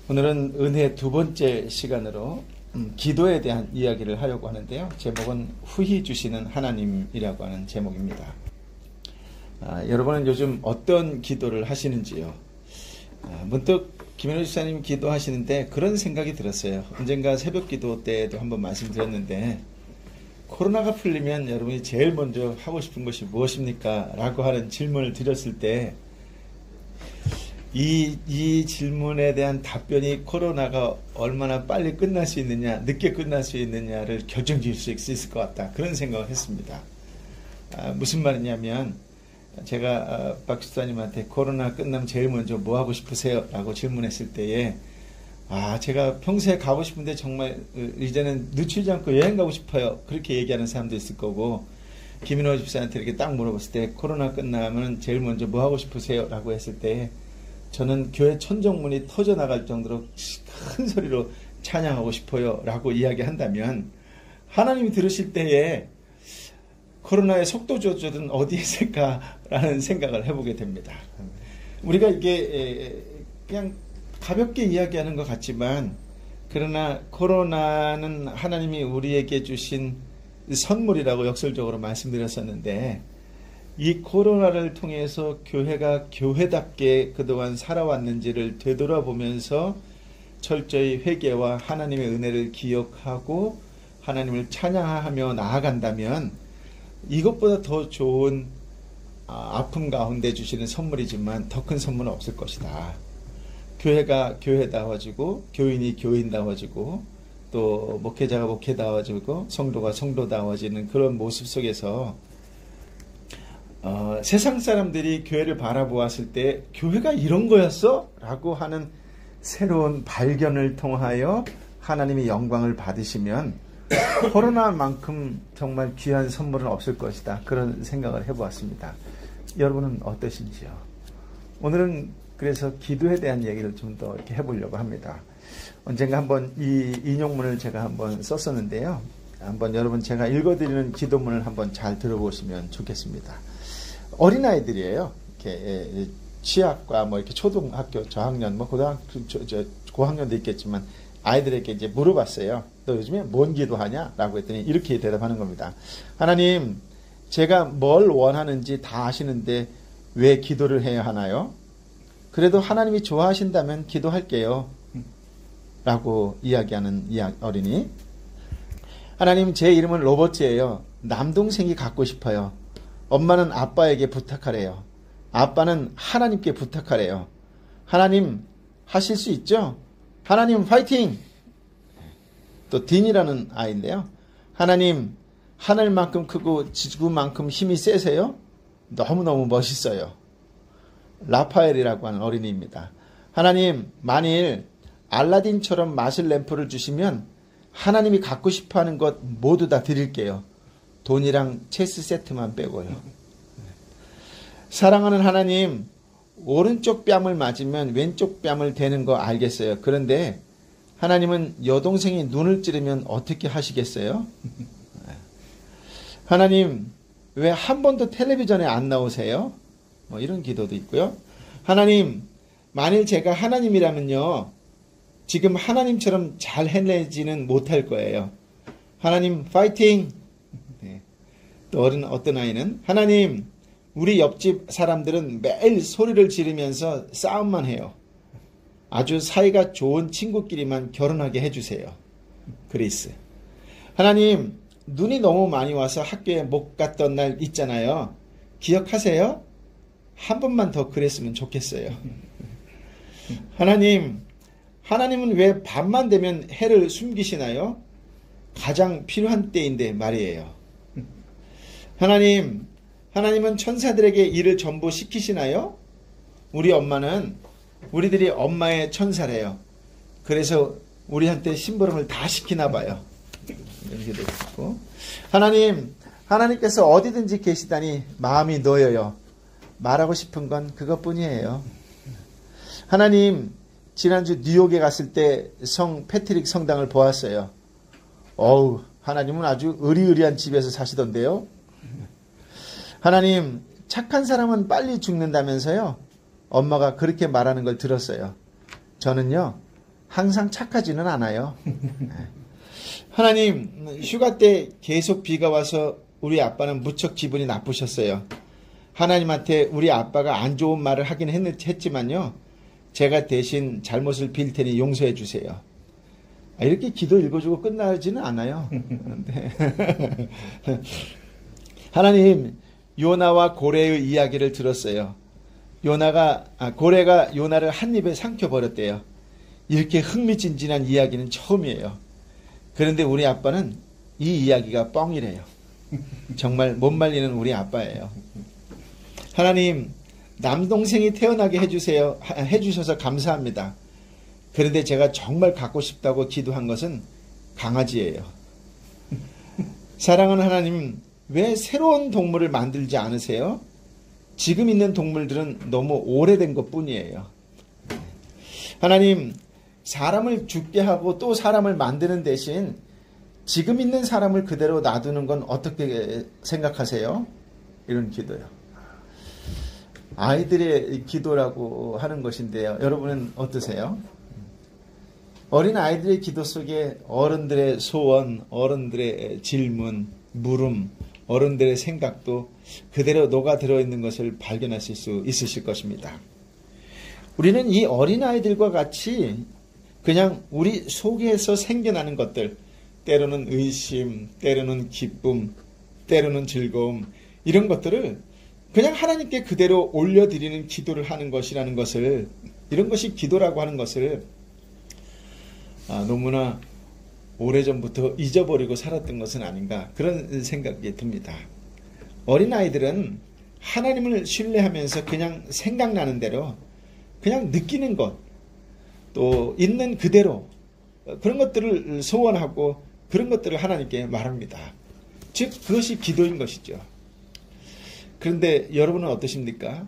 오늘은 은혜 두 번째 시간으로 기도에 대한 이야기를 하려고 하는데요. 제목은 후히 주시는 하나님이라고 하는 제목입니다. 여러분은 요즘 어떤 기도를 하시는지요? 문득 김현우 집사님 기도하시는데 그런 생각이 들었어요. 언젠가 새벽 기도 때도 한번 말씀드렸는데, 코로나가 풀리면 여러분이 제일 먼저 하고 싶은 것이 무엇입니까? 라고 하는 질문을 드렸을 때 이 질문에 대한 답변이 코로나가 얼마나 빨리 끝날 수 있느냐, 늦게 끝날 수 있느냐를 결정지을 수 있을 것 같다. 그런 생각을 했습니다. 무슨 말이냐면, 제가 박 집사님한테 코로나 끝나면 제일 먼저 뭐 하고 싶으세요? 라고 질문했을 때에, 제가 평소에 가고 싶은데 정말 이제는 늦추지 않고 여행 가고 싶어요. 그렇게 얘기하는 사람도 있을 거고, 김인호 집사한테 이렇게 딱 물어봤을 때 코로나 끝나면 제일 먼저 뭐 하고 싶으세요? 라고 했을 때 저는 교회 천정문이 터져나갈 정도로 큰 소리로 찬양하고 싶어요 라고 이야기한다면, 하나님이 들으실 때에 코로나의 속도 조절은 어디에 있을까라는 생각을 해보게 됩니다. 우리가 이게 그냥 가볍게 이야기하는 것 같지만, 그러나 코로나는 하나님이 우리에게 주신 선물이라고 역설적으로 말씀드렸었는데, 이 코로나를 통해서 교회가 교회답게 그동안 살아왔는지를 되돌아보면서 철저히 회개와 하나님의 은혜를 기억하고 하나님을 찬양하며 나아간다면, 이것보다 더 좋은 아픔 가운데 주시는 선물이지만 더 큰 선물은 없을 것이다. 교회가 교회다워지고, 교인이 교인다워지고, 또 목회자가 목회다워지고, 성도가 성도다워지는 그런 모습 속에서 세상 사람들이 교회를 바라보았을 때 교회가 이런 거였어? 라고 하는 새로운 발견을 통하여 하나님의 영광을 받으시면 코로나만큼 정말 귀한 선물은 없을 것이다. 그런 생각을 해보았습니다. 여러분은 어떠신지요? 오늘은 그래서 기도에 대한 얘기를 좀 더 이렇게 해보려고 합니다. 언젠가 한번 이 인용문을 제가 한번 썼었는데요. 한번 여러분 제가 읽어드리는 기도문을 한번 잘 들어보시면 좋겠습니다. 어린아이들이에요. 이렇게 취학과 뭐 이렇게 초등학교 저학년, 뭐 고등학교, 고학년도 있겠지만 아이들에게 이제 물어봤어요. 너 요즘에 뭔 기도하냐? 라고 했더니 이렇게 대답하는 겁니다. 하나님, 제가 뭘 원하는지 다 아시는데 왜 기도를 해야 하나요? 그래도 하나님이 좋아하신다면 기도할게요. 라고 이야기하는 어린이. 하나님, 제 이름은 로버트예요. 남동생이 갖고 싶어요. 엄마는 아빠에게 부탁하래요. 아빠는 하나님께 부탁하래요. 하나님, 하실 수 있죠? 하나님, 파이팅! 또 딘이라는 아이인데요. 하나님, 하늘만큼 크고 지구만큼 힘이 세세요? 너무너무 멋있어요. 라파엘이라고 하는 어린이입니다. 하나님, 만일 알라딘처럼 마실 램프를 주시면 하나님이 갖고 싶어하는 것 모두 다 드릴게요. 돈이랑 체스 세트만 빼고요. 사랑하는 하나님, 오른쪽 뺨을 맞으면 왼쪽 뺨을 대는 거 알겠어요. 그런데 하나님은 여동생이 눈을 찌르면 어떻게 하시겠어요? 하나님, 왜 한 번도 텔레비전에 안 나오세요? 뭐 이런 기도도 있고요. 하나님, 만일 제가 하나님이라면요, 지금 하나님처럼 잘 해내지는 못할 거예요. 하나님, 파이팅! 네. 또 어떤 아이는, 하나님, 우리 옆집 사람들은 매일 소리를 지르면서 싸움만 해요. 아주 사이가 좋은 친구끼리만 결혼하게 해주세요. 그리스. 하나님, 눈이 너무 많이 와서 학교에 못 갔던 날 있잖아요. 기억하세요? 한 번만 더 그랬으면 좋겠어요. 하나님은 왜 밤만 되면 해를 숨기시나요? 가장 필요한 때인데 말이에요. 하나님은 천사들에게 일을 전부 시키시나요? 우리 엄마는 우리들이 엄마의 천사래요. 그래서 우리한테 심부름을 다 시키나 봐요. 이렇게 되고 있고. 하나님께서 어디든지 계시다니 마음이 놓여요. 말하고 싶은 건 그것뿐이에요. 하나님, 지난주 뉴욕에 갔을 때 성 패트릭 성당을 보았어요. 어우, 하나님은 아주 으리으리한 집에서 사시던데요. 하나님, 착한 사람은 빨리 죽는다면서요. 엄마가 그렇게 말하는 걸 들었어요. 저는요, 항상 착하지는 않아요. 하나님, 휴가 때 계속 비가 와서 우리 아빠는 무척 기분이 나쁘셨어요. 하나님한테 우리 아빠가 안 좋은 말을 하긴 했지만요. 제가 대신 잘못을 빌 테니 용서해 주세요. 이렇게 기도 읽어주고 끝나지는 않아요. 하나님, 요나와 고래의 이야기를 들었어요. 고래가 요나를 한 입에 삼켜버렸대요. 이렇게 흥미진진한 이야기는 처음이에요. 그런데 우리 아빠는 이 이야기가 뻥이래요. 정말 못 말리는 우리 아빠예요. 하나님, 남동생이 태어나게 해주셔서 감사합니다. 그런데 제가 정말 갖고 싶다고 기도한 것은 강아지예요. 사랑하는 하나님, 왜 새로운 동물을 만들지 않으세요? 지금 있는 동물들은 너무 오래된 것 뿐이에요. 하나님, 사람을 죽게 하고 또 사람을 만드는 대신 지금 있는 사람을 그대로 놔두는 건 어떻게 생각하세요? 이런 기도요. 아이들의 기도라고 하는 것인데요. 여러분은 어떠세요? 어린 아이들의 기도 속에 어른들의 소원, 어른들의 질문, 물음, 어른들의 생각도 그대로 녹아 들어있는 것을 발견하실 수 있으실 것입니다. 우리는 이 어린아이들과 같이 그냥 우리 속에서 생겨나는 것들, 때로는 의심, 때로는 기쁨, 때로는 즐거움, 이런 것들을 그냥 하나님께 그대로 올려드리는 기도를 하는 것이라는 것을, 이런 것이 기도라고 하는 것을 너무나 오래전부터 잊어버리고 살았던 것은 아닌가, 그런 생각이 듭니다. 어린아이들은 하나님을 신뢰하면서 그냥 생각나는 대로 그냥 느끼는 것, 또 있는 그대로 그런 것들을 소원하고 그런 것들을 하나님께 말합니다. 즉 그것이 기도인 것이죠. 그런데 여러분은 어떠십니까?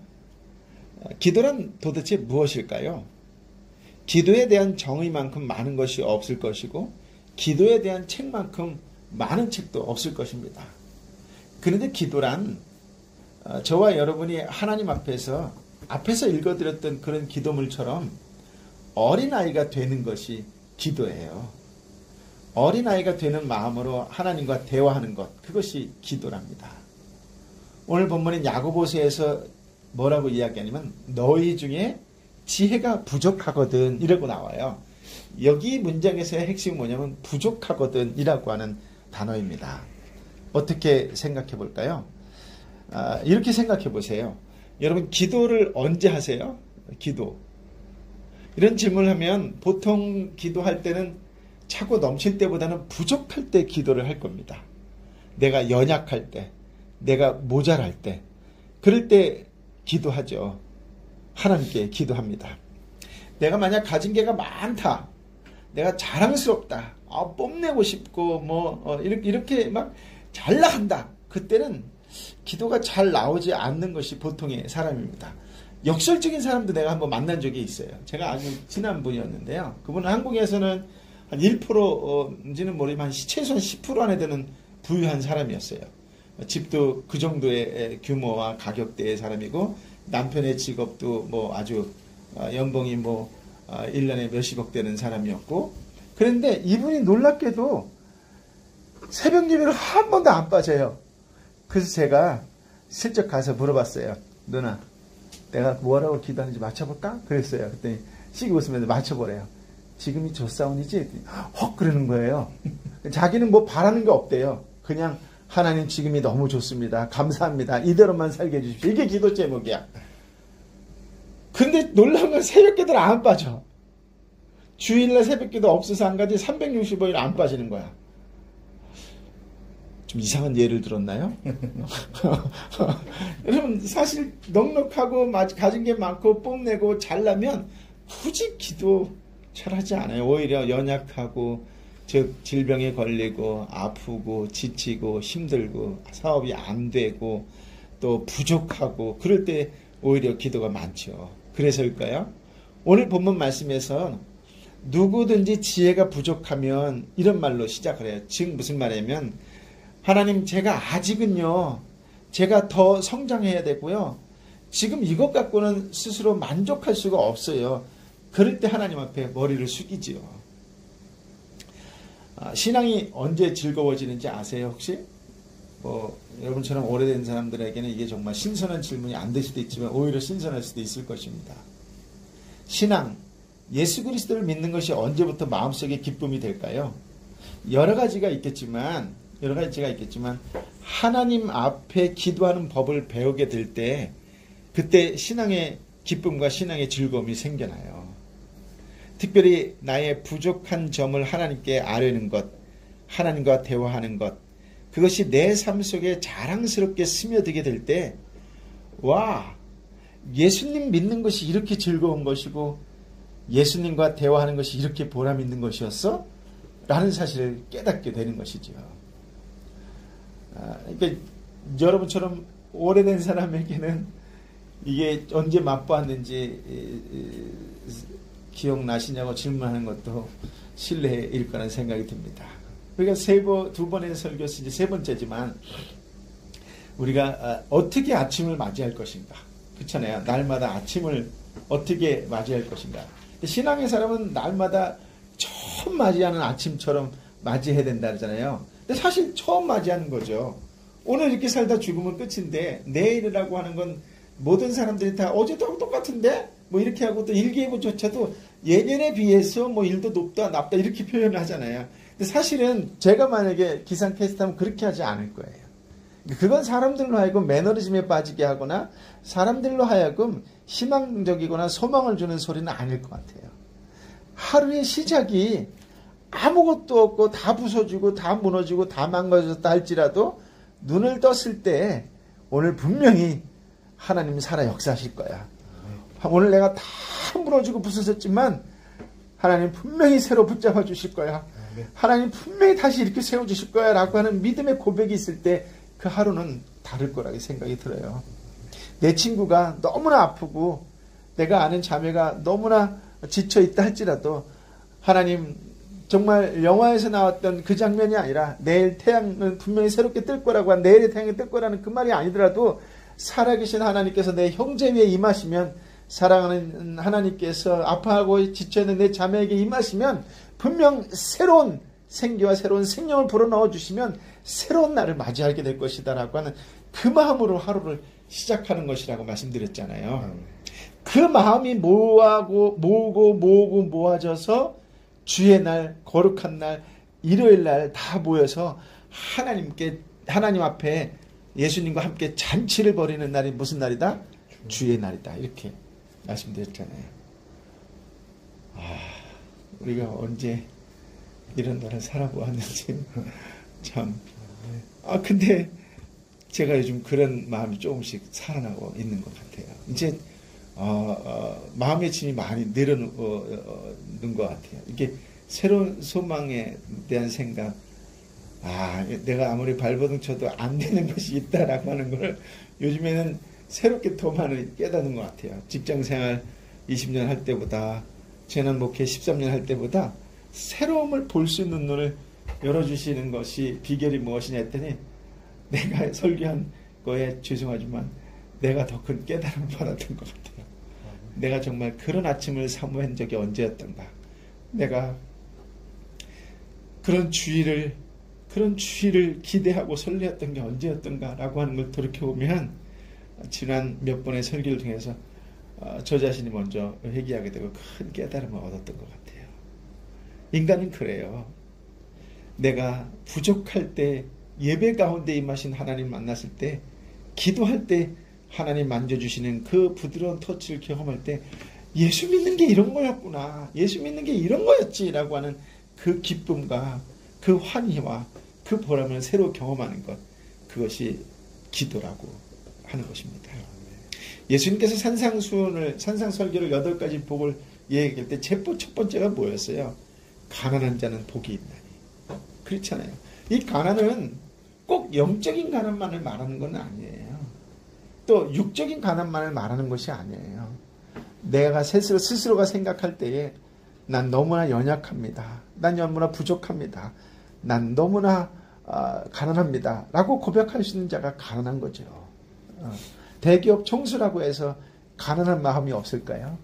기도란 도대체 무엇일까요? 기도에 대한 정의만큼 많은 것이 없을 것이고 기도에 대한 책만큼 많은 책도 없을 것입니다. 그런데 기도란 저와 여러분이 하나님 앞에서 읽어드렸던 그런 기도물처럼 어린아이가 되는 것이 기도예요. 어린아이가 되는 마음으로 하나님과 대화하는 것, 그것이 기도랍니다. 오늘 본문인 야고보서에서 뭐라고 이야기하냐면 너희 중에 지혜가 부족하거든 이라고 나와요. 여기 문장에서의 핵심이 뭐냐면 부족하거든 이라고 하는 단어입니다. 어떻게 생각해 볼까요? 이렇게 생각해 보세요. 여러분 기도를 언제 하세요? 기도. 이런 질문을 하면 보통 기도할 때는 차고 넘칠 때보다는 부족할 때 기도를 할 겁니다. 내가 연약할 때, 내가 모자랄 때, 그럴 때 기도하죠. 하나님께 기도합니다. 내가 만약 가진 게가 많다, 내가 자랑스럽다, 뽐내고 싶고 이렇게 막 잘 나간다, 그때는 기도가 잘 나오지 않는 것이 보통의 사람입니다. 역설적인 사람도 내가 한번 만난 적이 있어요. 제가 아주 친한 분이었는데요. 그분은 한국에서는 한 1%인지는 모르지만 최소한 10% 안에 드는 부유한 사람이었어요. 집도 그 정도의 규모와 가격대의 사람이고 남편의 직업도 아주 연봉이 1년에 몇십억 되는 사람이었고, 그런데 이분이 놀랍게도 새벽 예배를 한 번도 안 빠져요. 그래서 제가 슬쩍 가서 물어봤어요. 누나, 내가 뭐라고 기도하는지 맞춰볼까? 그랬어요. 그랬더니 씩 웃으면서 맞춰보래요. 지금이 조사원이지? 헉 그러는 거예요. 자기는 바라는 게 없대요. 그냥 하나님 지금이 너무 좋습니다. 감사합니다. 이대로만 살게 해주십시오. 이게 기도 제목이야. 근데 놀라운 건 새벽기도를 안 빠져. 주일날 새벽기도 없어서 한 가지 365일 안 빠지는 거야. 좀 이상한 예를 들었나요? 여러분 사실 넉넉하고 가진 게 많고 뽐내고 잘나면 굳이 기도 잘하지 않아요. 오히려 연약하고 즉 질병에 걸리고 아프고 지치고 힘들고 사업이 안 되고 또 부족하고 그럴 때 오히려 기도가 많죠. 그래서일까요? 오늘 본문 말씀에서 누구든지 지혜가 부족하면 이런 말로 시작을 해요. 즉 무슨 말이냐면 하나님 제가 아직은요, 제가 더 성장해야 되고요. 지금 이것 갖고는 스스로 만족할 수가 없어요. 그럴 때 하나님 앞에 머리를 숙이지요. 신앙이 언제 즐거워지는지 아세요 혹시? 여러분처럼 오래된 사람들에게는 이게 정말 신선한 질문이 안 될 수도 있지만 오히려 신선할 수도 있을 것입니다. 신앙, 예수 그리스도를 믿는 것이 언제부터 마음속에 기쁨이 될까요? 여러 가지가 있겠지만 하나님 앞에 기도하는 법을 배우게 될 때 그때 신앙의 기쁨과 신앙의 즐거움이 생겨나요. 특별히 나의 부족한 점을 하나님께 아뢰는 것, 하나님과 대화하는 것, 그것이 내 삶 속에 자랑스럽게 스며들게 될 때, 와, 예수님 믿는 것이 이렇게 즐거운 것이고 예수님과 대화하는 것이 이렇게 보람 있는 것이었어? 라는 사실을 깨닫게 되는 것이죠. 그러니까 여러분처럼 오래된 사람에게는 이게 언제 맛보았는지 기억나시냐고 질문하는 것도 실례일 거라는 생각이 듭니다. 그러니까 두 번의 설교에서 이제 세 번째지만 우리가 어떻게 아침을 맞이할 것인가. 그렇잖아요. 날마다 아침을 어떻게 맞이할 것인가. 신앙의 사람은 날마다 처음 맞이하는 아침처럼 맞이해야 된다 그러잖아요. 근데 사실 처음 맞이하는 거죠. 오늘 이렇게 살다 죽으면 끝인데 내일이라고 하는 건 모든 사람들이 다 어제도 똑같은데 뭐 이렇게 하고 또 일기예보조차도 예년에 비해서 뭐 일도 높다 nap다 이렇게 표현을 하잖아요. 근데 사실은 제가 만약에 기상캐스트하면 그렇게 하지 않을 거예요. 그건 사람들로 하여금 매너리즘에 빠지게 하거나 사람들로 하여금 희망적이거나 소망을 주는 소리는 아닐 것 같아요. 하루의 시작이 아무것도 없고 다 부서지고 다 무너지고 다 망가졌다 할지라도 눈을 떴을 때 오늘 분명히 하나님이 살아 역사하실 거야. 오늘 내가 다 무너지고 부서졌지만 하나님 분명히 새로 붙잡아 주실 거야. 하나님 분명히 다시 이렇게 세워주실 거야 라고 하는 믿음의 고백이 있을 때 그 하루는 다를 거라고 생각이 들어요. 내 친구가 너무나 아프고 내가 아는 자매가 너무나 지쳐있다 할지라도 하나님 정말 영화에서 나왔던 그 장면이 아니라 내일 태양은 분명히 새롭게 뜰 거라고 한 내일의 태양이 뜰 거라는 그 말이 아니더라도 살아계신 하나님께서 내 형제 위에 임하시면 사랑하는 하나님께서 아파하고 지쳐있는 내 자매에게 임하시면 분명 새로운 생기와 새로운 생명을 불어넣어 주시면 새로운 날을 맞이하게 될 것이다 라고 하는 그 마음으로 하루를 시작하는 것이라고 말씀드렸잖아요. 그 마음이 모아져서 주의 날, 거룩한 날, 일요일 날 다 모여서 하나님 앞에 예수님과 함께 잔치를 벌이는 날이 무슨 날이다? 주의 날이다. 이렇게 말씀드렸잖아요. 우리가 언제 이런 날을 살아보았는지 참. 근데 제가 요즘 그런 마음이 조금씩 살아나고 있는 것 같아요. 이제 마음의 짐이 많이 내려놓는 것 같아요. 이게 새로운 소망에 대한 생각, 내가 아무리 발버둥 쳐도 안 되는 것이 있다라고 하는 걸 요즘에는 새롭게 더 많이 깨닫는 것 같아요. 직장생활 20년 할 때보다, 재난목회 13년 할 때보다 새로움을 볼 수 있는 눈을 열어주시는 것이 비결이 무엇이냐 했더니 내가 설교한 거에 죄송하지만 내가 더 큰 깨달음을 받았던 것 같아요. 내가 정말 그런 아침을 사모한 적이 언제였던가. 내가 그런 주의를 기대하고 설레었던 게 언제였던가 라고 하는 걸 돌이켜보면 지난 몇 번의 설교를 통해서 저 자신이 먼저 회개하게 되고 큰 깨달음을 얻었던 것 같아요. 인간은 그래요. 내가 부족할 때 예배 가운데 임하신 하나님 만났을 때 기도할 때 하나님 만져주시는 그 부드러운 터치를 경험할 때 예수 믿는 게 이런 거였구나. 예수 믿는 게 이런 거였지 라고 하는 그 기쁨과 그 환희와 그 보람을 새로 경험하는 것, 그것이 기도라고 하는 것입니다. 예수님께서 산상설교를 8가지 복을 얘기할 때 첫 번째가 뭐였어요? 가난한 자는 복이 있나니. 그렇잖아요. 이 가난은 꼭 영적인 가난만을 말하는 건 아니에요. 또 육적인 가난만을 말하는 것이 아니에요. 내가 스스로가 생각할 때에 난 너무나 연약합니다. 난 너무나 부족합니다. 난 너무나 가난합니다. 라고 고백할 수 있는 자가 가난한 거죠. 대기업 총수라고 해서 가난한 마음이 없을까요?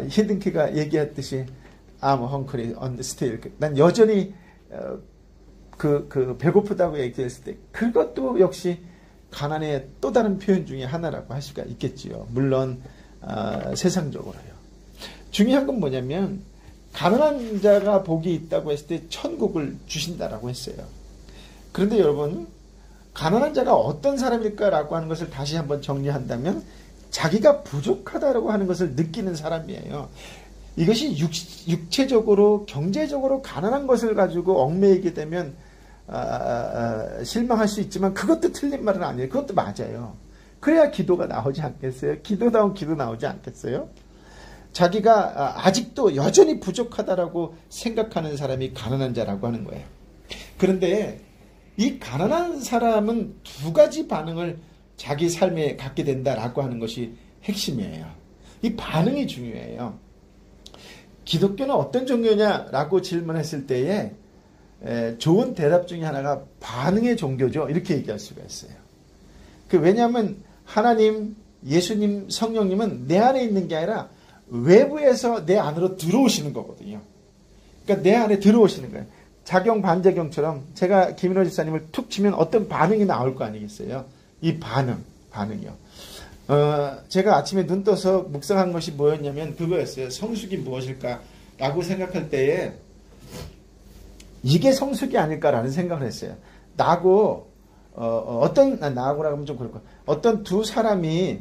히딩크가 얘기했듯이 I'm hungry on still. 난 여전히 배고프다고 얘기했을 때 그것도 역시 가난의 또 다른 표현 중에 하나라고 할 수가 있겠지요. 물론 세상적으로요. 중요한 건 뭐냐면 가난한 자가 복이 있다고 했을 때 천국을 주신다라고 했어요. 그런데 여러분, 가난한 자가 어떤 사람일까라고 하는 것을 다시 한번 정리한다면 자기가 부족하다라고 하는 것을 느끼는 사람이에요. 이것이 육체적으로 경제적으로 가난한 것을 가지고 얽매이게 되면 실망할 수 있지만 그것도 틀린 말은 아니에요. 그것도 맞아요. 그래야 기도가 나오지 않겠어요? 기도다운 기도 나오지 않겠어요? 자기가 아직도 여전히 부족하다라고 생각하는 사람이 가난한 자라고 하는 거예요. 그런데 이 가난한 사람은 두 가지 반응을 자기 삶에 갖게 된다라고 하는 것이 핵심이에요. 이 반응이 중요해요. 기독교는 어떤 종교냐라고 질문했을 때에 좋은 대답 중에 하나가 반응의 종교죠. 이렇게 얘기할 수가 있어요. 왜냐하면 하나님, 예수님, 성령님은 내 안에 있는 게 아니라 외부에서 내 안으로 들어오시는 거거든요. 그러니까 내 안에 들어오시는 거예요. 작용 반작용처럼 제가 김인호 집사님을 툭 치면 어떤 반응이 나올 거 아니겠어요? 이 반응이요. 제가 아침에 눈 떠서 묵상한 것이 뭐였냐면 그거였어요. 성숙이 무엇일까라고 생각할 때에 이게 성숙이 아닐까라는 생각을 했어요. 나하고라고 하면 좀 그렇고 어떤 두 사람이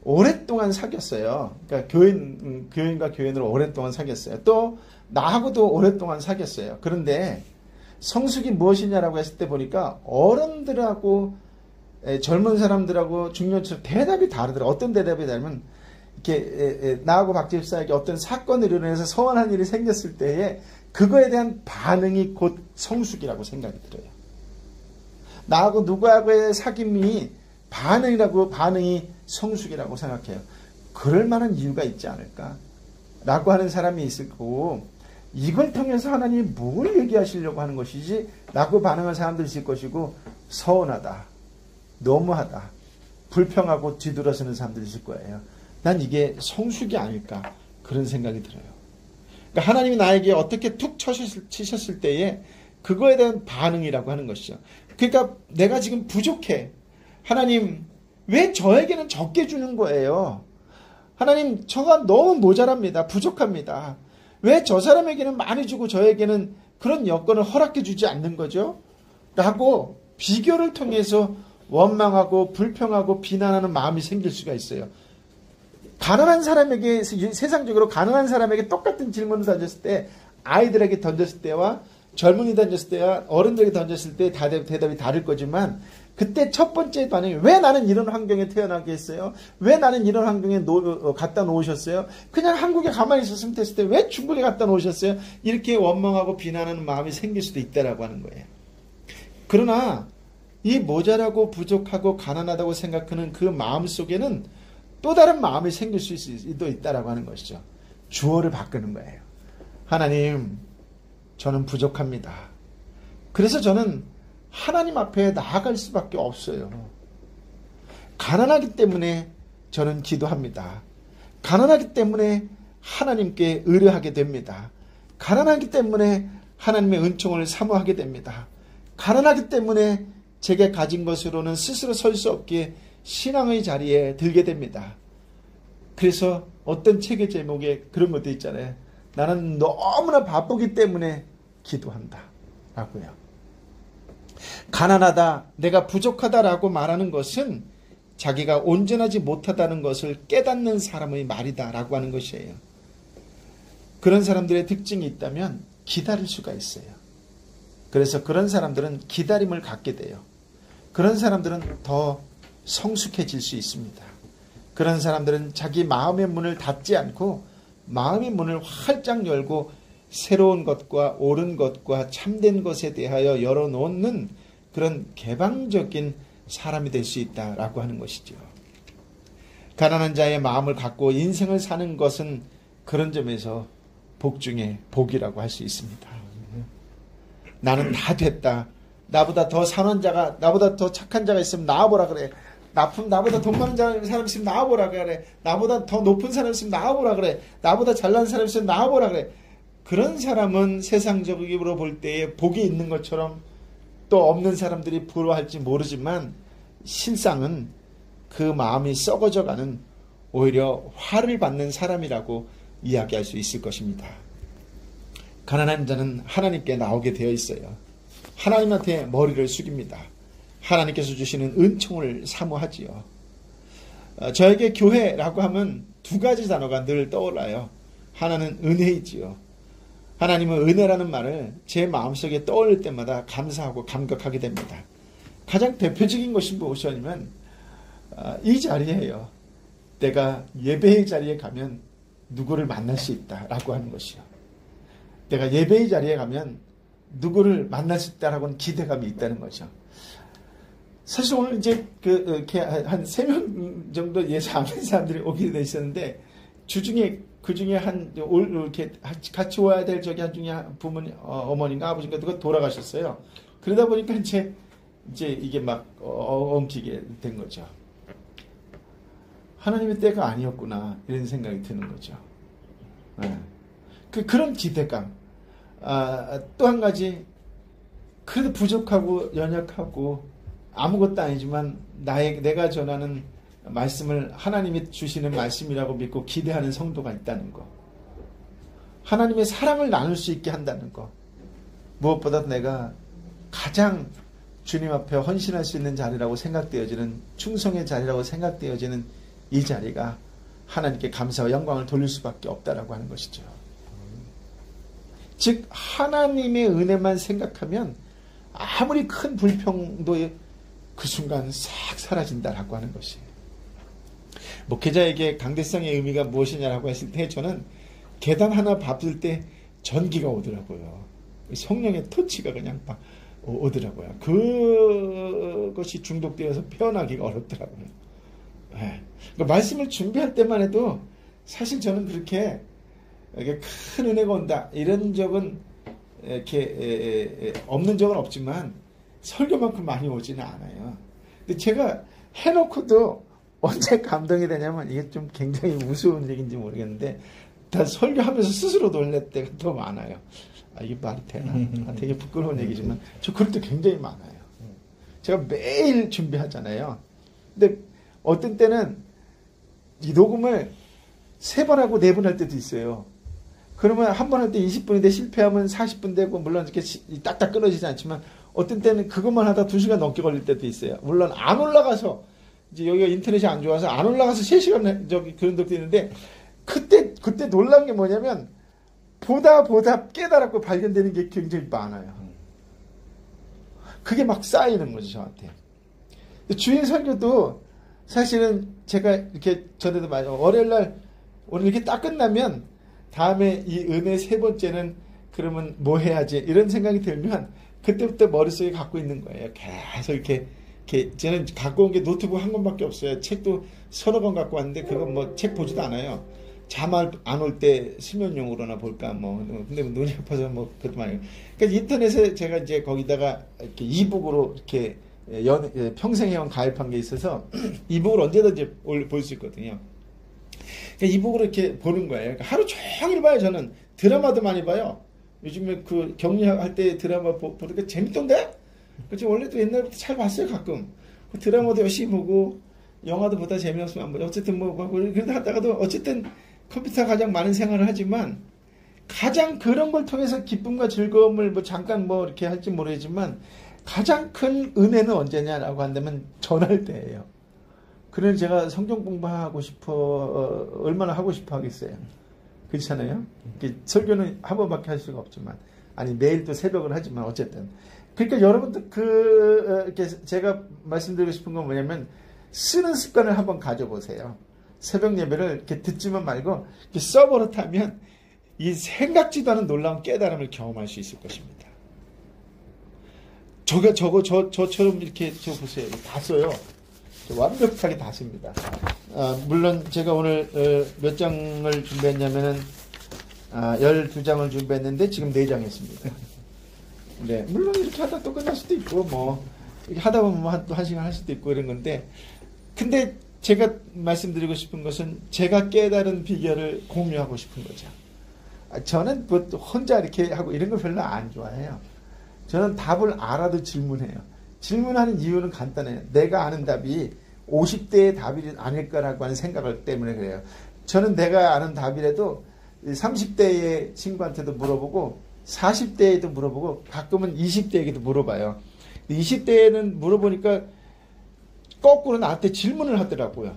오랫동안 사귀었어요. 그러니까 교인과 교인으로 오랫동안 사귀었어요. 또 나하고도 오랫동안 사귀었어요. 그런데 성숙이 무엇이냐라고 했을 때 보니까 어른들하고 젊은 사람들하고 중년처럼 대답이 다르더라고요. 어떤 대답이 다르면 이렇게 나하고 박 집사에게 어떤 사건을 일어나서 서운한 일이 생겼을 때에 그거에 대한 반응이 곧 성숙이라고 생각이 들어요. 나하고 누구하고의 사귐이 반응이 성숙이라고 생각해요. 그럴 만한 이유가 있지 않을까? 라고 하는 사람이 있을 거고, 이걸 통해서 하나님이 뭘 얘기하시려고 하는 것이지? 라고 반응할 사람들이 있을 것이고, 서운하다, 너무하다, 불평하고 뒤돌아서는 사람들이 있을 거예요. 난 이게 성숙이 아닐까? 그런 생각이 들어요. 그러니까 하나님이 나에게 어떻게 툭 치셨을 때에 그거에 대한 반응이라고 하는 것이죠. 그러니까 내가 지금 부족해. 하나님, 왜 저에게는 적게 주는 거예요? 하나님, 저가 너무 모자랍니다. 부족합니다. 왜 저 사람에게는 많이 주고 저에게는 그런 여건을 허락해 주지 않는 거죠? 라고 비교를 통해서 원망하고 불평하고 비난하는 마음이 생길 수가 있어요. 가난한 사람에게, 세상적으로 가난한 사람에게 똑같은 질문을 던졌을 때, 아이들에게 던졌을 때와 젊은이 던졌을 때와 어른들에게 던졌을 때 대답이 다를 거지만, 그때 첫 번째 반응이 왜 나는 이런 환경에 태어나게 했어요? 왜 나는 이런 환경에 갖다 놓으셨어요? 그냥 한국에 가만히 있었으면 됐을 때 왜 중국에 갖다 놓으셨어요? 이렇게 원망하고 비난하는 마음이 생길 수도 있다라고 하는 거예요. 그러나 이 모자라고 부족하고 가난하다고 생각하는 그 마음 속에는 또 다른 마음이 생길 수도 있다라고 하는 것이죠. 주어를 바꾸는 거예요. 하나님, 저는 부족합니다. 그래서 저는 하나님 앞에 나아갈 수밖에 없어요. 가난하기 때문에 저는 기도합니다. 가난하기 때문에 하나님께 의뢰하게 됩니다. 가난하기 때문에 하나님의 은총을 사모하게 됩니다. 가난하기 때문에 제게 가진 것으로는 스스로 설 수 없기에 신앙의 자리에 들게 됩니다. 그래서 어떤 책의 제목에 그런 것도 있잖아요. 나는 너무나 바쁘기 때문에 기도한다 라고요. 가난하다, 내가 부족하다라고 말하는 것은 자기가 온전하지 못하다는 것을 깨닫는 사람의 말이다 라고 하는 것이에요. 그런 사람들의 특징이 있다면 기다릴 수가 있어요. 그래서 그런 사람들은 기다림을 갖게 돼요. 그런 사람들은 더 성숙해질 수 있습니다. 그런 사람들은 자기 마음의 문을 닫지 않고 마음의 문을 활짝 열고 새로운 것과 옳은 것과 참된 것에 대하여 열어놓는 그런 개방적인 사람이 될 수 있다라고 하는 것이죠. 가난한 자의 마음을 갖고 인생을 사는 것은 그런 점에서 복 중에 복이라고 할 수 있습니다. 나는 다 됐다. 나보다 더 선한 자가, 나보다 더 착한 자가 있으면 나와보라 그래. 나보다 돈 많은 사람 있으면 나와보라 그래. 나보다 더 높은 사람 있으면 나와보라 그래. 나보다 잘난 사람 있으면 나와보라 그래. 그런 사람은 세상적으로 볼 때에 복이 있는 것처럼 또 없는 사람들이 부러워할지 모르지만 실상은 그 마음이 썩어져가는 오히려 화를 받는 사람이라고 이야기할 수 있을 것입니다. 가난한 자는 하나님께 나오게 되어 있어요. 하나님한테 머리를 숙입니다. 하나님께서 주시는 은총을 사모하지요. 저에게 교회라고 하면 두 가지 단어가 늘 떠올라요. 하나는 은혜이지요. 하나님은 은혜라는 말을 제 마음속에 떠올릴 때마다 감사하고 감격하게 됩니다. 가장 대표적인 것이 무엇이냐면 이 자리예요. 내가 예배의 자리에 가면 누구를 만날 수 있다라고 하는 것이요. 내가 예배의 자리에 가면 누구를 만날 수 있다라고는 기대감이 있다는 거죠. 사실 오늘 이제 이렇게 한 3명 정도 예수 안 믿는 사람들이 오게 돼 있었는데 그 중에 이렇게 같이 와야 될 저기 한 중에 부모님, 어머니인가 아버지인가 누가 돌아가셨어요. 그러다 보니까 이제 이게 막 엉키게 된 거죠. 하나님의 때가 아니었구나 이런 생각이 드는 거죠. 그런 기대감. 또 한 가지 그래도 부족하고 연약하고 아무것도 아니지만 내가 전하는 말씀을 하나님이 주시는 말씀이라고 믿고 기대하는 성도가 있다는 거. 하나님의 사랑을 나눌 수 있게 한다는 거. 무엇보다 내가 가장 주님 앞에 헌신할 수 있는 자리라고 생각되어지는 충성의 자리라고 생각되어지는 이 자리가 하나님께 감사와 영광을 돌릴 수밖에 없다라고 하는 것이죠. 즉 하나님의 은혜만 생각하면 아무리 큰 불평도 그 순간 싹 사라진다라고 하는 것이에요. 목회자에게 강대성의 의미가 무엇이냐라고 했을 때 저는 계단 하나 밟을 때 전기가 오더라고요. 성령의 터치가 그냥 막 오더라고요. 그것이 중독되어서 표현하기가 어렵더라고요. 네. 그러니까 말씀을 준비할 때만 해도 사실 저는 그렇게 큰 은혜가 온다 이런 적은 이렇게 없는 적은 없지만 설교만큼 많이 오지는 않아요. 근데 제가 해놓고도 언제 감동이 되냐면 이게 좀 굉장히 우스운 얘기인지 모르겠는데 다 설교하면서 스스로 놀랄 때가 더 많아요. 이게 말이 되나? 되게 부끄러운 얘기지만 저 그럴 때 굉장히 많아요. 제가 매일 준비하잖아요. 근데 어떤 때는 이 녹음을 3번 하고 4번 할 때도 있어요. 그러면 한 번 할 때 20분인데 실패하면 40분 되고 물론 이렇게 딱딱 끊어지지 않지만 어떤 때는 그것만 하다 2시간 넘게 걸릴 때도 있어요. 물론 안 올라가서 이제 여기가 인터넷이 안 좋아서 안 올라가서 3시간 저기 그런 적도 있는데 그때 놀란 게 뭐냐면 보다 깨달았고 발견되는 게 굉장히 많아요. 그게 막 쌓이는 거죠, 저한테. 주일 설교도 사실은 제가 이렇게 전에도 말해요. 월요일날 오늘 이렇게 딱 끝나면 다음에 이 은혜 3번째는 그러면 뭐 해야지 이런 생각이 들면 그때부터 머릿속에 갖고 있는 거예요. 계속 이렇게 저는 갖고 온 게 노트북 한 권밖에 없어요. 책도 서너 권 갖고 왔는데 그건 뭐 책 보지도 않아요. 잠 안 올 때 수면용으로나 볼까 뭐. 근데 눈이 아파서 뭐 그것도 많이. 그러니까 인터넷에 제가 이제 거기다가 이렇게 이북으로 이렇게 평생회원 가입한 게 있어서 이북을 언제든지 볼 수 있거든요. 그러니까 이북으로 이렇게 보는 거예요. 그러니까 하루 종일 봐요. 저는 드라마도 많이 봐요. 요즘에 그 격리할 때 드라마 보니까 재밌던데? 그치 원래도 옛날부터 잘 봤어요 가끔. 그 드라마도 열심히 보고 영화도 보다 재미없으면 안 보죠. 어쨌든 뭐 그러다 하다가도 어쨌든 컴퓨터 가장 많은 생활을 하지만 가장 그런 걸 통해서 기쁨과 즐거움을 뭐 잠깐 뭐 이렇게 할지 모르겠지만 가장 큰 은혜는 언제냐라고 한다면 전할 때예요. 그래서 제가 성경 공부하고 싶어 얼마나 하고 싶어 하겠어요. 그렇잖아요. 설교는 한 번밖에 할 수가 없지만 아니 매일 또 새벽을 하지만 어쨌든 그러니까 여러분들 이렇게 제가 말씀드리고 싶은 건 뭐냐면 쓰는 습관을 한번 가져보세요. 새벽 예배를 이렇게 듣지만 말고 이렇게 써버릇하면 이 생각지도 않은 놀라운 깨달음을 경험할 수 있을 것입니다. 저처럼 이렇게 보세요. 다 써요. 완벽하게 다 씁니다. 물론 제가 오늘 몇 장을 준비했냐면은 12장을 준비했는데 지금 4장 했습니다. 네, 물론 이렇게 하다 또 끝날 수도 있고 뭐 이렇게 하다 보면 한 시간 할 수도 있고 이런 건데 근데 제가 말씀드리고 싶은 것은 제가 깨달은 비결을 공유하고 싶은 거죠. 저는 뭐 혼자 이렇게 하고 이런 거 별로 안 좋아해요. 저는 답을 알아도 질문해요. 질문하는 이유는 간단해요. 내가 아는 답이 50대의 답이 아닐 거라고 하는 생각을 때문에 그래요. 저는 내가 아는 답이라도 30대의 친구한테도 물어보고 40대에도 물어보고 가끔은 20대에게도 물어봐요. 20대에는 물어보니까 거꾸로 나한테 질문을 하더라고요.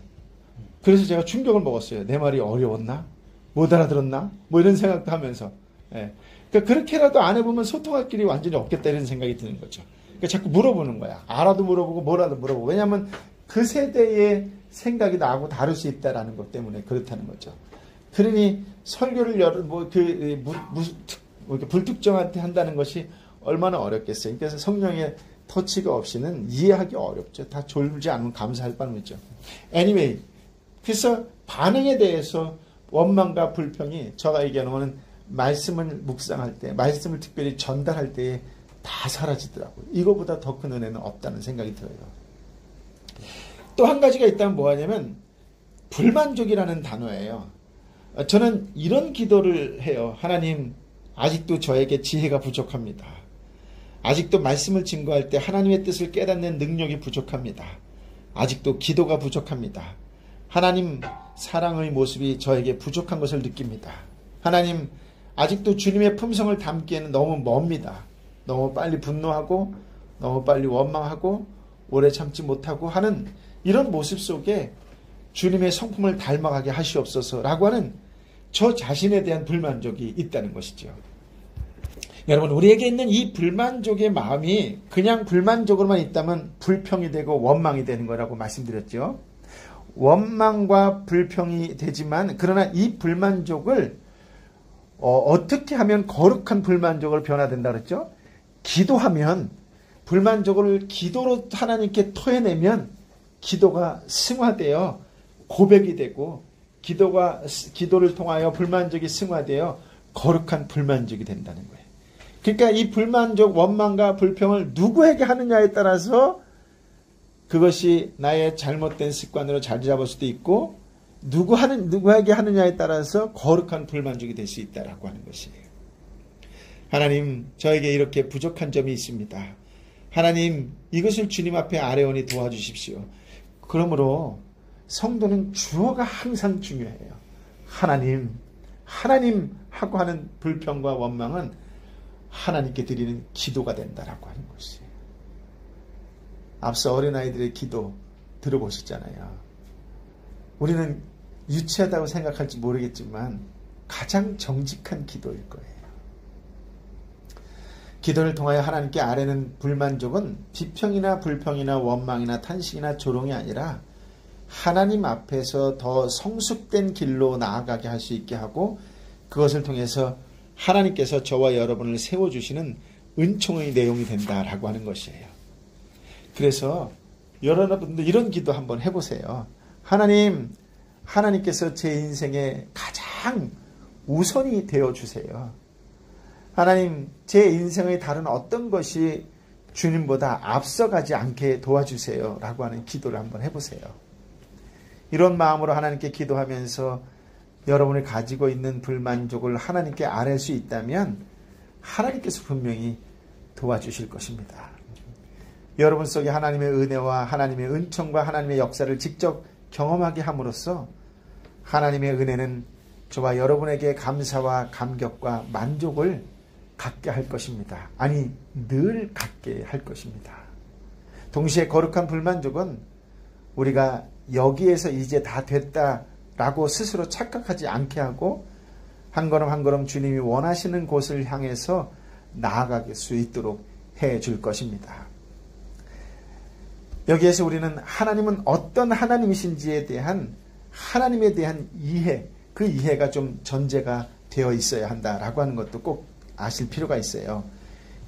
그래서 제가 충격을 먹었어요. 내 말이 어려웠나? 못 알아들었나? 뭐 이런 생각도 하면서. 예. 그러니까 그렇게라도 안 해보면 소통할 길이 완전히 없겠다 이런 생각이 드는 거죠. 그러니까 자꾸 물어보는 거야. 알아도 물어보고 뭐라도 물어보고. 왜냐하면 그 세대의 생각이 나하고 다를 수 있다라는 것 때문에 그렇다는 거죠. 그러니 설교를 불특정한테 한다는 것이 얼마나 어렵겠어요. 그래서 성령의 터치가 없이는 이해하기 어렵죠. 다 졸지 않으면 감사할 뿐이죠. Anyway, 그래서 반응에 대해서 원망과 불평이 제가 얘기하는 거는 말씀을 묵상할 때, 말씀을 특별히 전달할 때에 다 사라지더라고요. 이거보다 더 큰 은혜는 없다는 생각이 들어요. 또 한 가지가 있다면 뭐하냐면 불만족이라는 단어예요. 저는 이런 기도를 해요. 하나님, 아직도 저에게 지혜가 부족합니다. 아직도 말씀을 증거할 때 하나님의 뜻을 깨닫는 능력이 부족합니다. 아직도 기도가 부족합니다. 하나님, 사랑의 모습이 저에게 부족한 것을 느낍니다. 하나님, 아직도 주님의 품성을 담기에는 너무 멉니다. 너무 빨리 분노하고 너무 빨리 원망하고 오래 참지 못하고 하는 이런 모습 속에 주님의 성품을 닮아가게 하시옵소서라고 하는 저 자신에 대한 불만족이 있다는 것이죠. 여러분, 우리에게 있는 이 불만족의 마음이 그냥 불만족으로만 있다면 불평이 되고 원망이 되는 거라고 말씀드렸죠. 원망과 불평이 되지만 그러나 이 불만족을 어떻게 하면 거룩한 불만족을 변화된다 그랬죠? 기도하면 불만족을 기도로 하나님께 토해내면 기도가 승화되어 고백이 되고 기도를 통하여 불만족이 승화되어 거룩한 불만족이 된다는 거예요. 그러니까 이 불만족, 원망과 불평을 누구에게 하느냐에 따라서 그것이 나의 잘못된 습관으로 자리 잡을 수도 있고 누구에게 하느냐에 따라서 거룩한 불만족이 될 수 있다라고 하는 것이에요. 하나님, 저에게 이렇게 부족한 점이 있습니다. 하나님, 이것을 주님 앞에 아뢰오니 도와주십시오. 그러므로 성도는 주어가 항상 중요해요. 하나님 하고 하는 불평과 원망은 하나님께 드리는 기도가 된다라고 하는 것이에요. 앞서 어린아이들의 기도 들어보셨잖아요. 우리는 유치하다고 생각할지 모르겠지만 가장 정직한 기도일 거예요. 기도를 통하여 하나님께 아뢰는 불만족은 비평이나 불평이나 원망이나 탄식이나 조롱이 아니라 하나님 앞에서 더 성숙된 길로 나아가게 할 수 있게 하고 그것을 통해서 하나님께서 저와 여러분을 세워주시는 은총의 내용이 된다라고 하는 것이에요. 그래서 여러분들 이런 기도 한번 해보세요. 하나님께서 제 인생에 가장 우선이 되어주세요. 하나님, 제 인생의 다른 어떤 것이 주님보다 앞서가지 않게 도와주세요 라고 하는 기도를 한번 해보세요. 이런 마음으로 하나님께 기도하면서 여러분이 가지고 있는 불만족을 하나님께 아뢰 수 있다면 하나님께서 분명히 도와주실 것입니다. 여러분 속에 하나님의 은혜와 하나님의 은총과 하나님의 역사를 직접 경험하게 함으로써 하나님의 은혜는 저와 여러분에게 감사와 감격과 만족을 갖게 할 것입니다. 아니, 늘 갖게 할 것입니다. 동시에 거룩한 불만족은 우리가 여기에서 이제 다 됐다라고 스스로 착각하지 않게 하고 한 걸음 한 걸음 주님이 원하시는 곳을 향해서 나아갈 수 있도록 해줄 것입니다. 여기에서 우리는 하나님은 어떤 하나님이신지에 대한 하나님에 대한 이해, 그 이해가 좀 전제가 되어 있어야 한다라고 하는 것도 꼭 아실 필요가 있어요.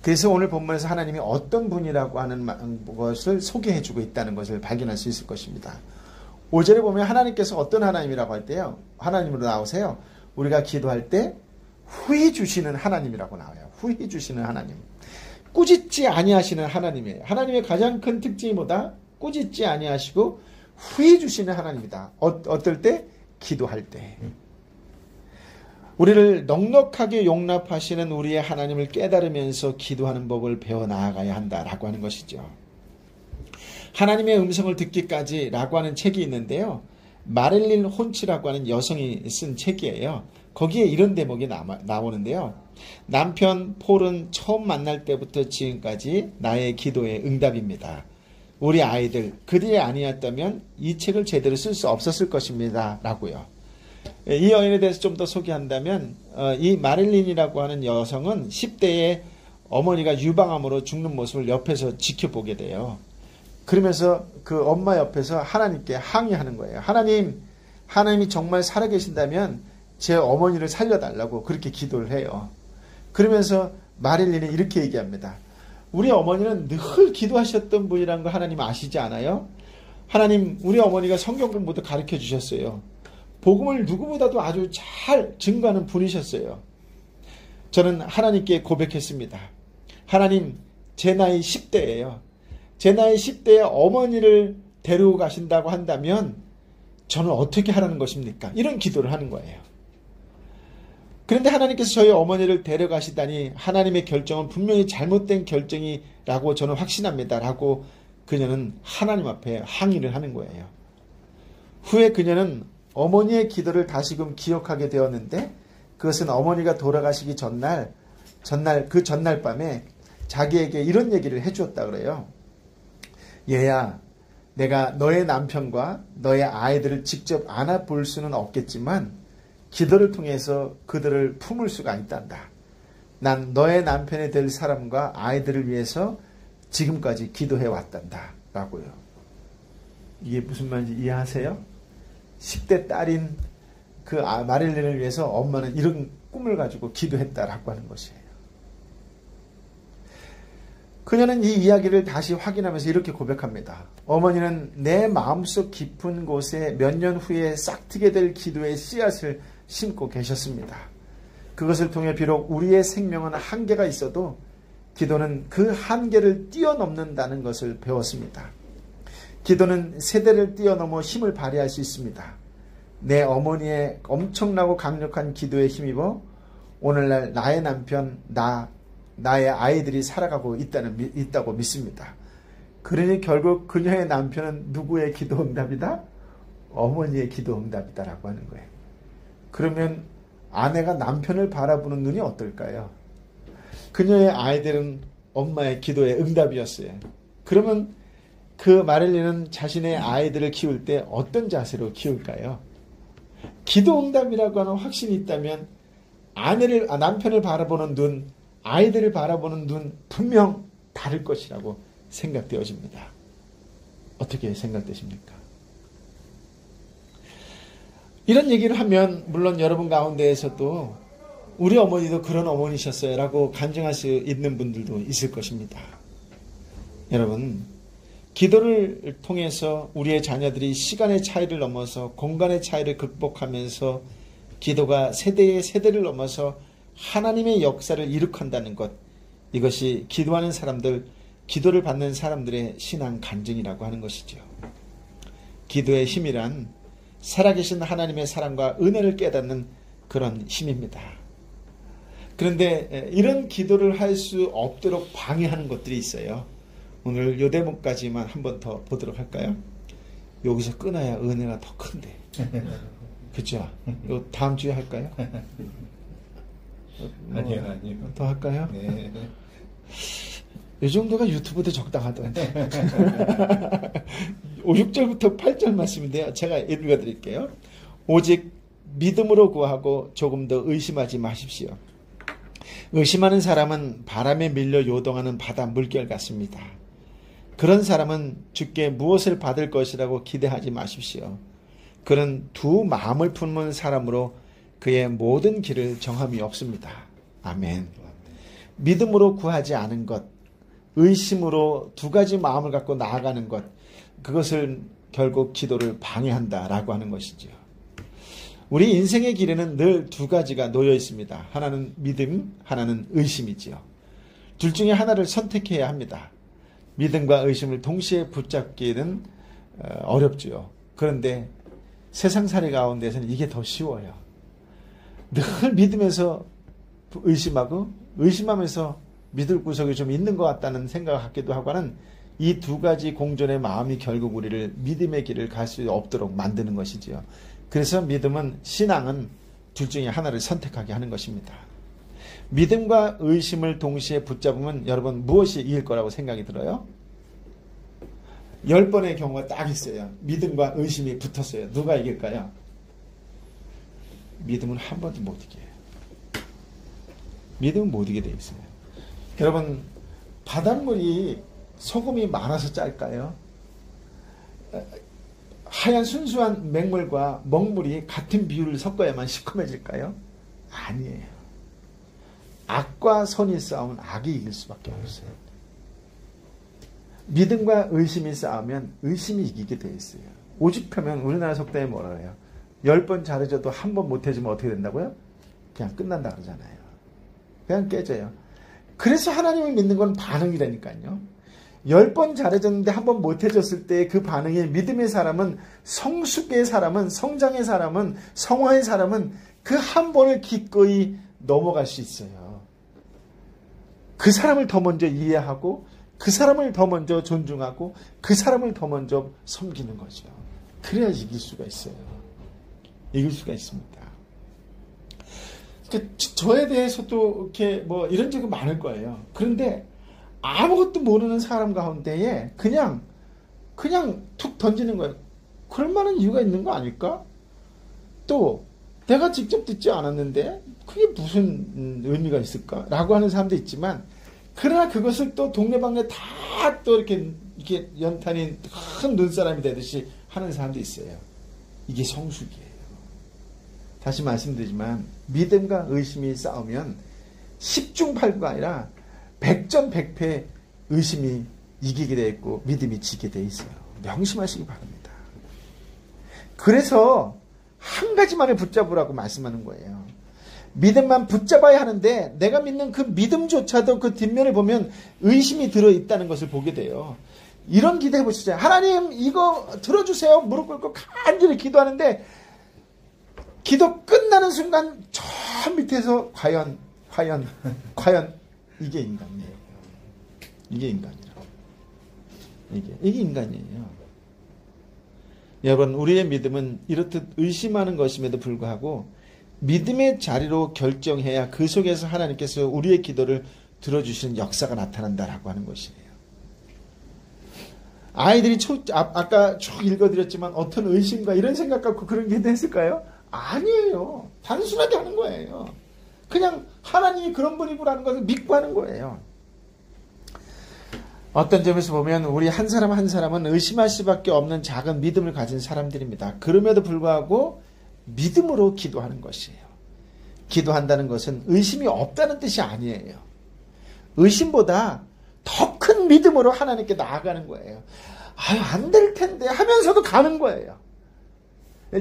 그래서 오늘 본문에서 하나님이 어떤 분이라고 하는 것을 소개해주고 있다는 것을 발견할 수 있을 것입니다. 5절에 보면 하나님께서 어떤 하나님이라고 할 때요, 하나님으로 나오세요. 우리가 기도할 때 후히 주시는 하나님이라고 나와요. 후히 주시는 하나님. 꾸짖지 아니하시는 하나님이에요. 하나님의 가장 큰 특징이 뭐다? 꾸짖지 아니하시고 후해 주시는 하나님이다. 어떨 때? 기도할 때. 우리를 넉넉하게 용납하시는 우리의 하나님을 깨달으면서 기도하는 법을 배워 나아가야 한다라고 하는 것이죠. 하나님의 음성을 듣기까지라고 하는 책이 있는데요. 마릴린 혼치라고 하는 여성이 쓴 책이에요. 거기에 이런 대목이 나오는데요. 남편 폴은 처음 만날 때부터 지금까지 나의 기도의 응답입니다. 우리 아이들, 그들이 아니었다면 이 책을 제대로 쓸 수 없었을 것입니다. 라고요. 이 여인에 대해서 좀 더 소개한다면 이 마릴린이라고 하는 여성은 10대에 어머니가 유방암으로 죽는 모습을 옆에서 지켜보게 돼요. 그러면서 그 엄마 옆에서 하나님께 항의하는 거예요. 하나님이 정말 살아계신다면 제 어머니를 살려달라고 그렇게 기도를 해요. 그러면서 마릴린이 이렇게 얘기합니다. 우리 어머니는 늘 기도하셨던 분이라는 거 하나님 아시지 않아요? 하나님, 우리 어머니가 성경 공부도 가르쳐 주셨어요. 복음을 누구보다도 아주 잘 증거하는 분이셨어요. 저는 하나님께 고백했습니다. 하나님, 제 나이 10대예요. 제 나이 10대에 어머니를 데리고 가신다고 한다면 저는 어떻게 하라는 것입니까? 이런 기도를 하는 거예요. 그런데 하나님께서 저희 어머니를 데려가시다니 하나님의 결정은 분명히 잘못된 결정이라고 저는 확신합니다. 라고 그녀는 하나님 앞에 항의를 하는 거예요. 후에 그녀는 어머니의 기도를 다시금 기억하게 되었는데 그것은 어머니가 돌아가시기 전날 밤에 자기에게 이런 얘기를 해주었다 그래요. 얘야, 내가 너의 남편과 너의 아이들을 직접 안아볼 수는 없겠지만 기도를 통해서 그들을 품을 수가 있단다. 난 너의 남편이 될 사람과 아이들을 위해서 지금까지 기도해 왔단다. 라고요. 이게 무슨 말인지 이해하세요? 10대 딸인 그 마릴린을 위해서 엄마는 이런 꿈을 가지고 기도했다라고 하는 것이에요. 그녀는 이 이야기를 다시 확인하면서 이렇게 고백합니다. 어머니는 내 마음속 깊은 곳에 몇 년 후에 싹트게 될 기도의 씨앗을 심고 계셨습니다. 그것을 통해 비록 우리의 생명은 한계가 있어도 기도는 그 한계를 뛰어넘는다는 것을 배웠습니다. 기도는 세대를 뛰어넘어 힘을 발휘할 수 있습니다. 내 어머니의 엄청나고 강력한 기도에 힘입어 오늘날 나의 남편, 나의 아이들이 살아가고 있다고 믿습니다. 그러니 결국 그녀의 남편은 누구의 기도 응답이다? 어머니의 기도 응답이다라고 하는 거예요. 그러면 아내가 남편을 바라보는 눈이 어떨까요? 그녀의 아이들은 엄마의 기도의 응답이었어요. 그러면 그 마릴린은 자신의 아이들을 키울 때 어떤 자세로 키울까요? 기도 응답이라고 하는 확신이 있다면 남편을 바라보는 눈, 아이들을 바라보는 눈 분명 다를 것이라고 생각되어집니다. 어떻게 생각되십니까? 이런 얘기를 하면 물론 여러분 가운데에서도 우리 어머니도 그런 어머니셨어요 라고 간증할 수 있는 분들도 있을 것입니다. 여러분, 기도를 통해서 우리의 자녀들이 시간의 차이를 넘어서 공간의 차이를 극복하면서 기도가 세대의 세대를 넘어서 하나님의 역사를 이룩한다는 것, 이것이 기도하는 사람들, 기도를 받는 사람들의 신앙 간증이라고 하는 것이죠. 기도의 힘이란 살아계신 하나님의 사랑과 은혜를 깨닫는 그런 힘입니다. 그런데 이런 기도를 할 수 없도록 방해하는 것들이 있어요. 오늘 요 대목까지만 한 번 더 보도록 할까요? 여기서 끊어야 은혜가 더 큰데. 그죠? 요 다음 주에 할까요? 아니요. 더 할까요? 네. 이 정도가 유튜브도 적당하던데. 6절부터 8절 말씀인데요. 제가 읽어드릴게요. 오직 믿음으로 구하고 조금 더 의심하지 마십시오. 의심하는 사람은 바람에 밀려 요동하는 바다 물결 같습니다. 그런 사람은 주께 무엇을 받을 것이라고 기대하지 마십시오. 그는 두 마음을 품은 사람으로 그의 모든 길을 정함이 없습니다. 아멘. 믿음으로 구하지 않은 것, 의심으로 두 가지 마음을 갖고 나아가는 것, 그것을 결국 기도를 방해한다라고 하는 것이죠. 우리 인생의 길에는 늘 두 가지가 놓여 있습니다. 하나는 믿음, 하나는 의심이지요. 둘 중에 하나를 선택해야 합니다. 믿음과 의심을 동시에 붙잡기에는 어렵죠. 그런데 세상살이 가운데서는 이게 더 쉬워요. 늘 믿으면서 의심하고 의심하면서 믿을 구석이 좀 있는 것 같다는 생각을 갖기도 하고 하는 이 두 가지 공존의 마음이 결국 우리를 믿음의 길을 갈 수 없도록 만드는 것이지요. 그래서 믿음은, 신앙은 둘 중에 하나를 선택하게 하는 것입니다. 믿음과 의심을 동시에 붙잡으면 여러분 무엇이 이길 거라고 생각이 들어요? 10번의 경우가 딱 있어요. 믿음과 의심이 붙었어요. 누가 이길까요? 믿음은 한 번도 못 이겨요. 믿음은 못 이기게 돼 있어요. 여러분, 바닷물이 소금이 많아서 짤까요? 하얀 순수한 맹물과 먹물이 같은 비율을 섞어야만 시커매질까요? 아니에요. 악과 선이 싸우면 악이 이길 수밖에 없어요. 믿음과 의심이 싸우면 의심이 이기게 돼 있어요. 오죽하면 우리나라 속담에 뭐라 해요? 10번 잘해줘도 한 번 못해주면 어떻게 된다고요? 그냥 끝난다 그러잖아요. 그냥 깨져요. 그래서 하나님을 믿는 건 반응이라니까요. 10번 잘해줬는데 한 번 못해줬을 때 그 반응이, 믿음의 사람은, 성숙의 사람은, 성장의 사람은, 성화의 사람은 그 한 번을 기꺼이 넘어갈 수 있어요. 그 사람을 더 먼저 이해하고 그 사람을 더 먼저 존중하고 그 사람을 더 먼저 섬기는 거죠. 그래야 이길 수가 있어요. 이길 수가 있습니다. 저에 대해서도 이렇게 뭐 이런 적이 많을 거예요. 그런데 아무것도 모르는 사람 가운데에 그냥 툭 던지는 거예요. 그럴 만한 이유가 있는 거 아닐까? 또 내가 직접 듣지 않았는데 그게 무슨 의미가 있을까? 라고 하는 사람도 있지만, 그러나 그것을 또 동네방네 다 또 이렇게 연탄이 큰 눈사람이 되듯이 하는 사람도 있어요. 이게 성숙이에요. 다시 말씀드리지만 믿음과 의심이 싸우면 10중 8구가 아니라 100전 100패 의심이 이기게 되어 있고 믿음이 지게 되어 있어요. 명심하시기 바랍니다. 그래서 한 가지만을 붙잡으라고 말씀하는 거예요. 믿음만 붙잡아야 하는데 내가 믿는 그 믿음조차도 그 뒷면을 보면 의심이 들어있다는 것을 보게 돼요. 이런 기도해 보시죠. 하나님 이거 들어주세요. 무릎 꿇고 간절히 기도하는데 기도 끝나는 순간 저 밑에서 과연 이게 인간이에요. 이게 인간이라고. 이게 인간이에요. 여러분, 우리의 믿음은 이렇듯 의심하는 것임에도 불구하고 믿음의 자리로 결정해야 그 속에서 하나님께서 우리의 기도를 들어주시는 역사가 나타난다라고 하는 것이에요. 아이들이 아까 쭉 읽어드렸지만 어떤 의심과 이런 생각 갖고 그런 기도했을까요? 아니에요. 단순하게 하는 거예요. 그냥 하나님이 그런 분이구라는 것을 믿고 하는 거예요. 어떤 점에서 보면 우리 한 사람 한 사람은 의심할 수밖에 없는 작은 믿음을 가진 사람들입니다. 그럼에도 불구하고 믿음으로 기도하는 것이에요. 기도한다는 것은 의심이 없다는 뜻이 아니에요. 의심보다 더 큰 믿음으로 하나님께 나아가는 거예요. 아유, 안 될 텐데 하면서도 가는 거예요.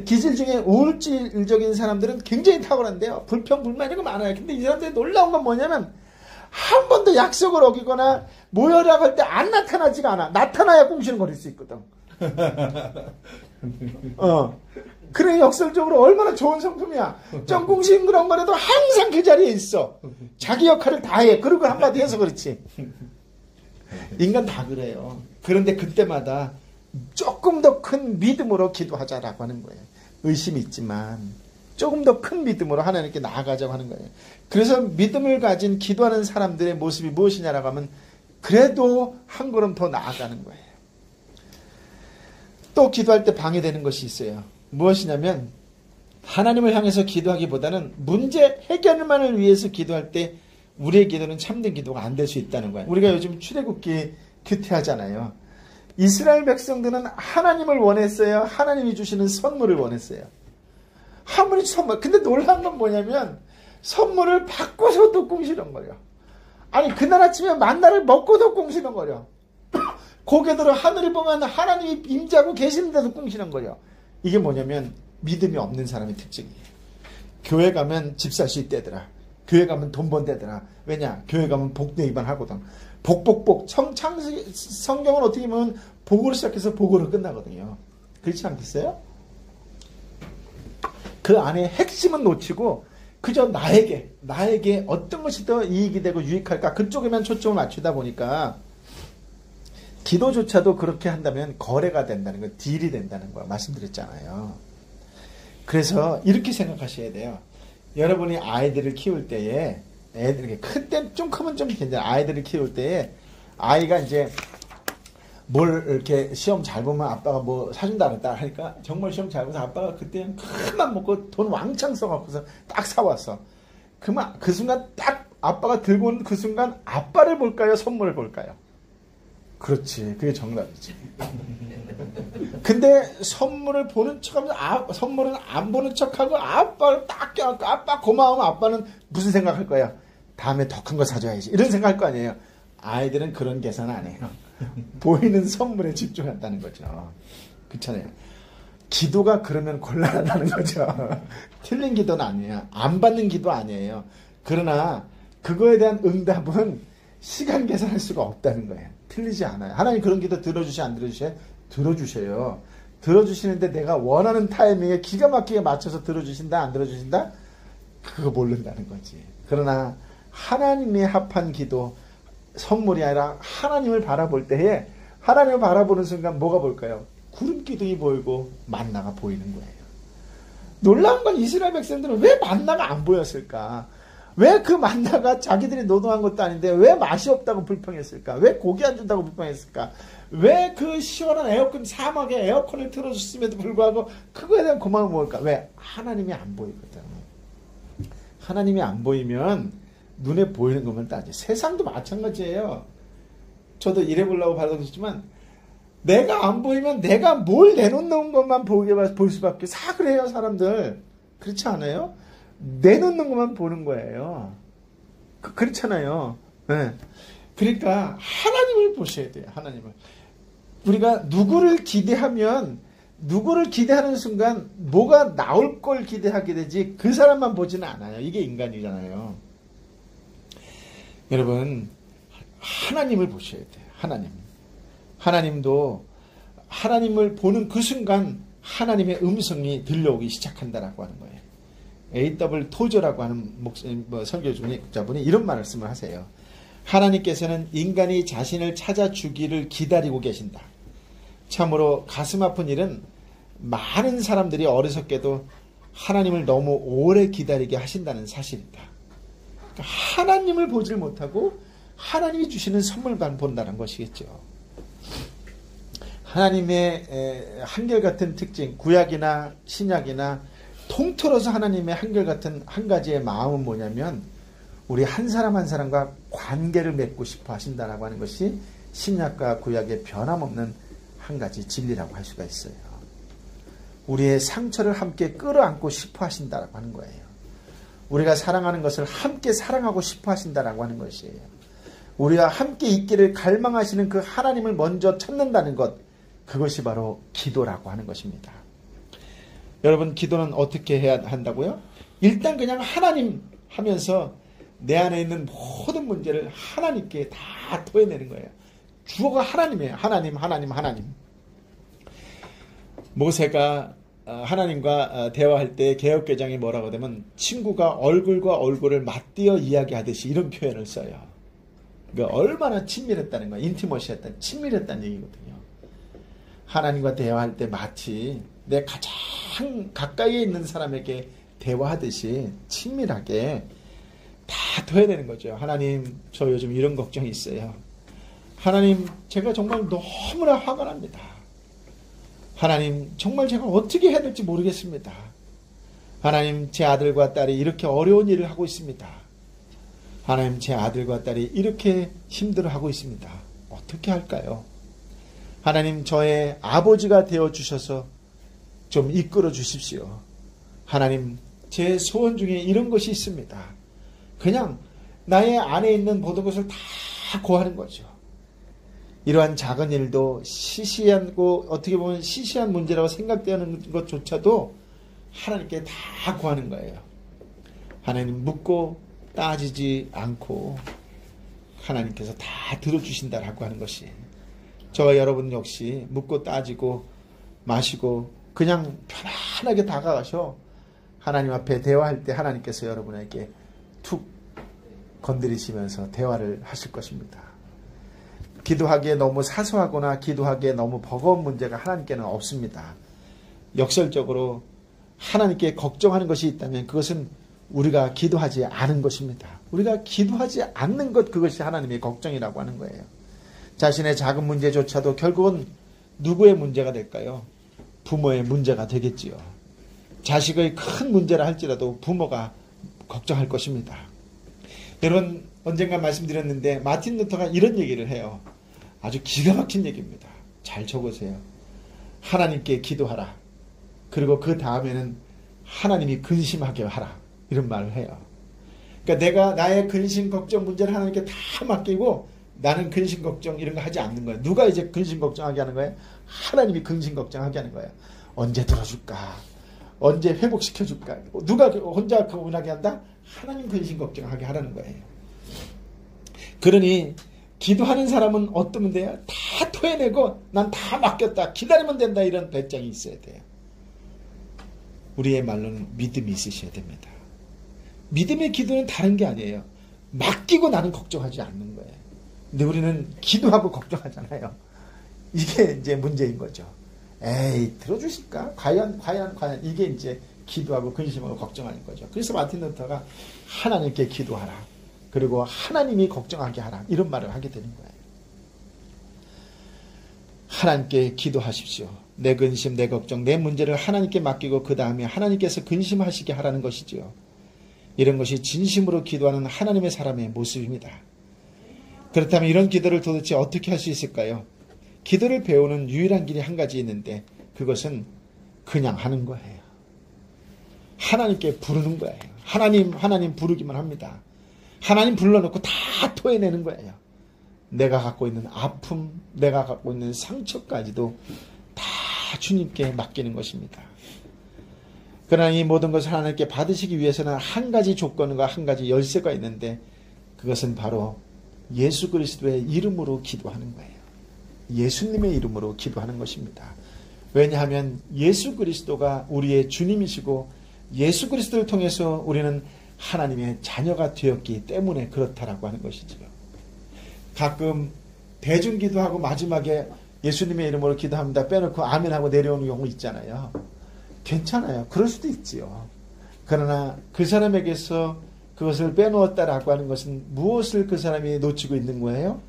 기질 중에 우울질적인 사람들은 굉장히 탁월한데요. 불평불만 이런 거 많아요. 근데 이 사람들이 놀라운 건 뭐냐면 한 번도 약속을 어기거나 모여라고 할 때 안 나타나지가 않아. 나타나야 꽁시렁거릴 수 있거든. 그래, 역설적으로 얼마나 좋은 성품이야. 좀 꽁시렁거려도 항상 그 자리에 있어. 자기 역할을 다 해. 그리고 한마디 해서 그렇지. 인간 다 그래요. 그런데 그때마다 조금 더 큰 믿음으로 기도하자라고 하는 거예요. 의심이 있지만 조금 더 큰 믿음으로 하나님께 나아가자고 하는 거예요. 그래서 믿음을 가진 기도하는 사람들의 모습이 무엇이냐라고 하면 그래도 한 걸음 더 나아가는 거예요. 또 기도할 때 방해되는 것이 있어요. 무엇이냐면 하나님을 향해서 기도하기보다는 문제 해결만을 위해서 기도할 때 우리의 기도는 참된 기도가 안 될 수 있다는 거예요. 우리가 요즘 출애굽기 큐티하잖아요. 이스라엘 백성들은 하나님을 원했어요. 하나님이 주시는 선물을 원했어요. 아무리 선물. 근데 놀라운 건 뭐냐면 선물을 받고서도 꽁시렁거려. 아니, 그날 아침에 만나를 먹고도 꽁시렁거려. 고개 들어 하늘을 보면 하나님이 임재하고 계시는데도 꽁시렁거려. 이게 뭐냐면 믿음이 없는 사람의 특징이에요. 교회 가면 집 살 수 있대더라. 교회 가면 돈 번대더라. 왜냐? 교회 가면 복대 입안하거든. 복복복. 성경은 어떻게 보면 복으로 시작해서 복으로 끝나거든요. 그렇지 않겠어요? 그 안에 핵심은 놓치고 그저 나에게 어떤 것이 더 이익이 되고 유익할까 그쪽에만 초점을 맞추다 보니까 기도조차도 그렇게 한다면 거래가 된다는 거, 딜이 된다는 거 말씀드렸잖아요. 그래서 이렇게 생각하셔야 돼요. 여러분이 아이들을 키울 때에 애들 클 때 좀 크면 좀 괜찮아요. 아이들을 키울 때에 아이가 이제 뭘 이렇게 시험 잘 보면 아빠가 뭐 사준다 그랬다 하니까 정말 시험 잘 보면서 아빠가 그때 큰맘 먹고 돈 왕창 써갖고서 딱 사왔어. 그 순간 딱 아빠가 들고 온 그 순간 아빠를 볼까요? 선물을 볼까요? 그렇지. 그게 정답이지. 근데 선물을 보는 척하면서 선물은 안 보는 척하고 아빠를 딱 껴안고 아빠 고마우면 아빠는 무슨 생각할 거야? 다음에 더 큰 거 사줘야지. 이런 생각할 거 아니에요. 아이들은 그런 계산 안 해요. 보이는 선물에 집중한다는 거죠. 그렇잖아요. 기도가 그러면 곤란하다는 거죠. 틀린 기도는 아니에요. 안 받는 기도 아니에요. 그러나 그거에 대한 응답은 시간 계산할 수가 없다는 거예요. 틀리지 않아요. 하나님 그런 기도 들어주셔 안 들어주셔요? 들어주셔요. 들어주시는데 내가 원하는 타이밍에 기가 막히게 맞춰서 들어주신다 안 들어주신다? 그거 모른다는 거지. 그러나 하나님의 합한 기도 선물이 아니라 하나님을 바라볼 때에 하나님을 바라보는 순간 뭐가 볼까요? 구름 기둥이 보이고 만나가 보이는 거예요. 놀라운 건 이스라엘 백성들은 왜 만나가 안 보였을까? 왜 그 만나가 자기들이 노동한 것도 아닌데 왜 맛이 없다고 불평했을까? 왜 고기 안 준다고 불평했을까? 왜 그 시원한 에어컨 사막에 에어컨을 틀어줬음에도 불구하고 그거에 대한 고마움이 뭘까? 왜? 하나님이 안 보이거든. 하나님이 안 보이면 눈에 보이는 것만 따지. 세상도 마찬가지예요. 저도 일해보려고 받아줬지만 내가 안 보이면 내가 뭘 내놓는 것만 볼 수밖에 그래요 사람들. 그렇지 않아요? 내놓는 것만 보는 거예요. 그렇잖아요. 네. 그러니까 하나님을 보셔야 돼요. 하나님을. 우리가 누구를 기대하면 누구를 기대하는 순간 뭐가 나올 걸 기대하게 되지 그 사람만 보지는 않아요. 이게 인간이잖아요. 여러분 하나님을 보셔야 돼요. 하나님도 하나님을 보는 그 순간 하나님의 음성이 들려오기 시작한다라고 하는 거예요. A.W. 토저라고 하는 설교자분이 이런 말씀을 하세요. 하나님께서는 인간이 자신을 찾아주기를 기다리고 계신다. 참으로 가슴 아픈 일은 많은 사람들이 어리석게도 하나님을 너무 오래 기다리게 하신다는 사실이다. 그러니까 하나님을 보질 못하고 하나님이 주시는 선물만 본다는 것이겠죠. 하나님의 한결같은 특징, 구약이나 신약이나 통틀어서 하나님의 한결같은 한 가지의 마음은 뭐냐면 우리 한 사람 한 사람과 관계를 맺고 싶어 하신다라고 하는 것이 신약과 구약의 변함없는 한 가지 진리라고 할 수가 있어요. 우리의 상처를 함께 끌어안고 싶어 하신다라고 하는 거예요. 우리가 사랑하는 것을 함께 사랑하고 싶어 하신다라고 하는 것이에요. 우리와 함께 있기를 갈망하시는 그 하나님을 먼저 찾는다는 것, 그것이 바로 기도라고 하는 것입니다. 여러분, 기도는 어떻게 해야 한다고요? 일단 그냥 하나님 하면서 내 안에 있는 모든 문제를 하나님께 다 토해내는 거예요. 주어가 하나님이에요. 하나님. 모세가 하나님과 대화할 때 개역개정이 뭐라고 하면 친구가 얼굴과 얼굴을 맞대어 이야기하듯이 이런 표현을 써요. 그러니까 얼마나 친밀했다는 거야. 인티머시했다는, 친밀했다는 얘기거든요. 하나님과 대화할 때 마치 내 가장 가까이에 있는 사람에게 대화하듯이 친밀하게 다 둬야 되는 거죠. 하나님, 저 요즘 이런 걱정이 있어요. 하나님, 제가 정말 너무나 화가 납니다. 하나님, 정말 제가 어떻게 해야 될지 모르겠습니다. 하나님, 제 아들과 딸이 이렇게 어려운 일을 하고 있습니다. 하나님, 제 아들과 딸이 이렇게 힘들어하고 있습니다. 어떻게 할까요? 하나님, 저의 아버지가 되어주셔서 좀 이끌어 주십시오. 하나님, 제 소원 중에 이런 것이 있습니다. 그냥 나의 안에 있는 모든 것을 다 고하는 거죠. 이러한 작은 일도 시시하고 어떻게 보면 시시한 문제라고 생각되는 것조차도 하나님께 다 구하는 거예요. 하나님 묻고 따지지 않고 하나님께서 다 들어주신다라고 하는 것이, 저와 여러분 역시 묻고 따지고 마시고 그냥 편안하게 다가가셔 하나님 앞에 대화할 때 하나님께서 여러분에게 툭 건드리시면서 대화를 하실 것입니다. 기도하기에 너무 사소하거나 기도하기에 너무 버거운 문제가 하나님께는 없습니다. 역설적으로 하나님께 걱정하는 것이 있다면 그것은 우리가 기도하지 않은 것입니다. 우리가 기도하지 않는 것, 그것이 하나님의 걱정이라고 하는 거예요. 자신의 작은 문제조차도 결국은 누구의 문제가 될까요? 부모의 문제가 되겠지요. 자식의 큰 문제라 할지라도 부모가 걱정할 것입니다. 여러분, 언젠가 말씀드렸는데 마틴 루터가 이런 얘기를 해요. 아주 기가 막힌 얘기입니다. 잘 적으세요. 하나님께 기도하라. 그리고 그 다음에는 하나님이 근심하게 하라. 이런 말을 해요. 그러니까 내가 나의 근심 걱정 문제를 하나님께 다 맡기고 나는 근심 걱정 이런 거 하지 않는 거예요. 누가 이제 근심 걱정하게 하는 거예요? 하나님이 근심 걱정하게 하는 거예요. 언제 들어줄까? 언제 회복시켜줄까? 누가 혼자 원하게 한다? 하나님 근심 걱정하게 하라는 거예요. 그러니 기도하는 사람은 어떠면 돼요? 다 토해내고 난 다 맡겼다, 기다리면 된다, 이런 배짱이 있어야 돼요. 우리의 말로는 믿음이 있으셔야 됩니다. 믿음의 기도는 다른 게 아니에요. 맡기고 나는 걱정하지 않는 거예요. 근데 우리는 기도하고 걱정하잖아요. 이게 이제 문제인 거죠. 에이, 들어주실까? 과연 이게 이제 기도하고 근심하고 걱정하는 거죠. 그래서 마틴 루터가 하나님께 기도하라. 그리고 하나님이 걱정하게 하라. 이런 말을 하게 되는 거예요. 하나님께 기도하십시오. 내 근심, 내 걱정, 내 문제를 하나님께 맡기고 그 다음에 하나님께서 근심하시게 하라는 것이지요. 이런 것이 진심으로 기도하는 하나님의 사람의 모습입니다. 그렇다면 이런 기도를 도대체 어떻게 할 수 있을까요? 기도를 배우는 유일한 길이 한 가지 있는데 그것은 그냥 하는 거예요. 하나님께 부르는 거예요. 하나님 부르기만 합니다. 하나님 불러놓고 다 토해내는 거예요. 내가 갖고 있는 아픔, 내가 갖고 있는 상처까지도 다 주님께 맡기는 것입니다. 그러나 이 모든 것을 하나님께 받으시기 위해서는 한 가지 조건과 한 가지 열쇠가 있는데 그것은 바로 예수 그리스도의 이름으로 기도하는 거예요. 예수님의 이름으로 기도하는 것입니다. 왜냐하면 예수 그리스도가 우리의 주님이시고 예수 그리스도를 통해서 우리는 하나님의 자녀가 되었기 때문에 그렇다라고 하는 것이죠. 가끔 대중기도하고 마지막에 예수님의 이름으로 기도합니다 빼놓고 아멘하고 내려오는 경우 있잖아요. 괜찮아요. 그럴 수도 있지요. 그러나 그 사람에게서 그것을 빼놓았다라고 하는 것은 무엇을 그 사람이 놓치고 있는 거예요?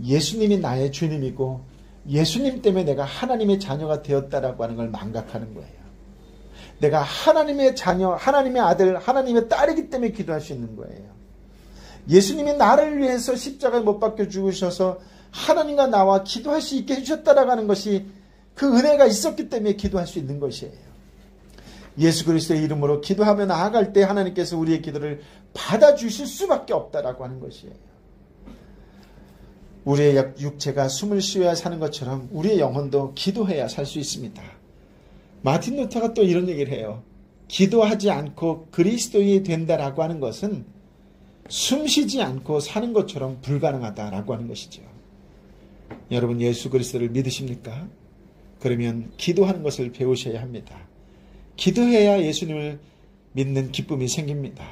예수님이 나의 주님이고 예수님 때문에 내가 하나님의 자녀가 되었다라고 하는 걸 망각하는 거예요. 내가 하나님의 자녀, 하나님의 아들, 하나님의 딸이기 때문에 기도할 수 있는 거예요. 예수님이 나를 위해서 십자가에 못 박혀 죽으셔서 하나님과 나와 기도할 수 있게 해주셨다라고 하는 것이 그 은혜가 있었기 때문에 기도할 수 있는 것이에요. 예수 그리스도의 이름으로 기도하며 나아갈 때 하나님께서 우리의 기도를 받아주실 수밖에 없다라고 하는 것이에요. 우리의 육체가 숨을 쉬어야 사는 것처럼 우리의 영혼도 기도해야 살 수 있습니다. 마틴 루터가 또 이런 얘기를 해요. 기도하지 않고 그리스도인이 된다라고 하는 것은 숨쉬지 않고 사는 것처럼 불가능하다라고 하는 것이죠. 여러분 예수 그리스도를 믿으십니까? 그러면 기도하는 것을 배우셔야 합니다. 기도해야 예수님을 믿는 기쁨이 생깁니다.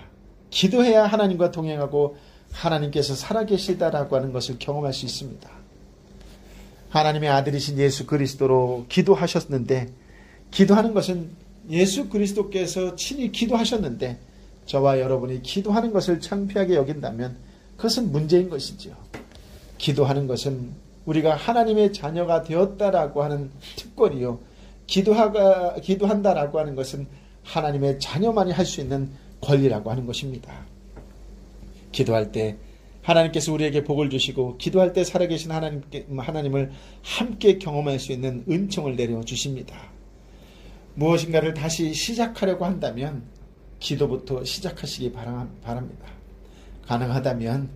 기도해야 하나님과 동행하고 하나님께서 살아계시다라고 하는 것을 경험할 수 있습니다. 하나님의 아들이신 예수 그리스도로 기도하셨는데 기도하는 것은 예수 그리스도께서 친히 기도하셨는데 저와 여러분이 기도하는 것을 창피하게 여긴다면 그것은 문제인 것이죠. 기도하는 것은 우리가 하나님의 자녀가 되었다라고 하는 특권이요. 기도한다라고 하는 것은 하나님의 자녀만이 할 수 있는 권리라고 하는 것입니다. 기도할 때 하나님께서 우리에게 복을 주시고 기도할 때 살아계신 하나님을 함께 경험할 수 있는 은총을 내려주십니다. 무엇인가를 다시 시작하려고 한다면 기도부터 시작하시기 바랍니다. 가능하다면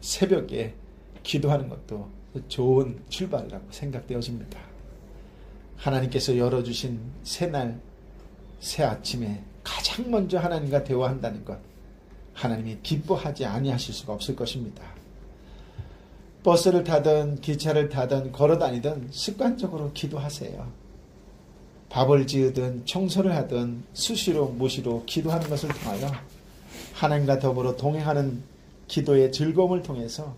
새벽에 기도하는 것도 좋은 출발이라고 생각되어집니다. 하나님께서 열어주신 새날, 새 아침에 가장 먼저 하나님과 대화한다는 것, 하나님이 기뻐하지 아니하실 수가 없을 것입니다. 버스를 타든 기차를 타든 걸어다니든 습관적으로 기도하세요. 밥을 지으든 청소를 하든 수시로 무시로 기도하는 것을 통하여 하나님과 더불어 동행하는 기도의 즐거움을 통해서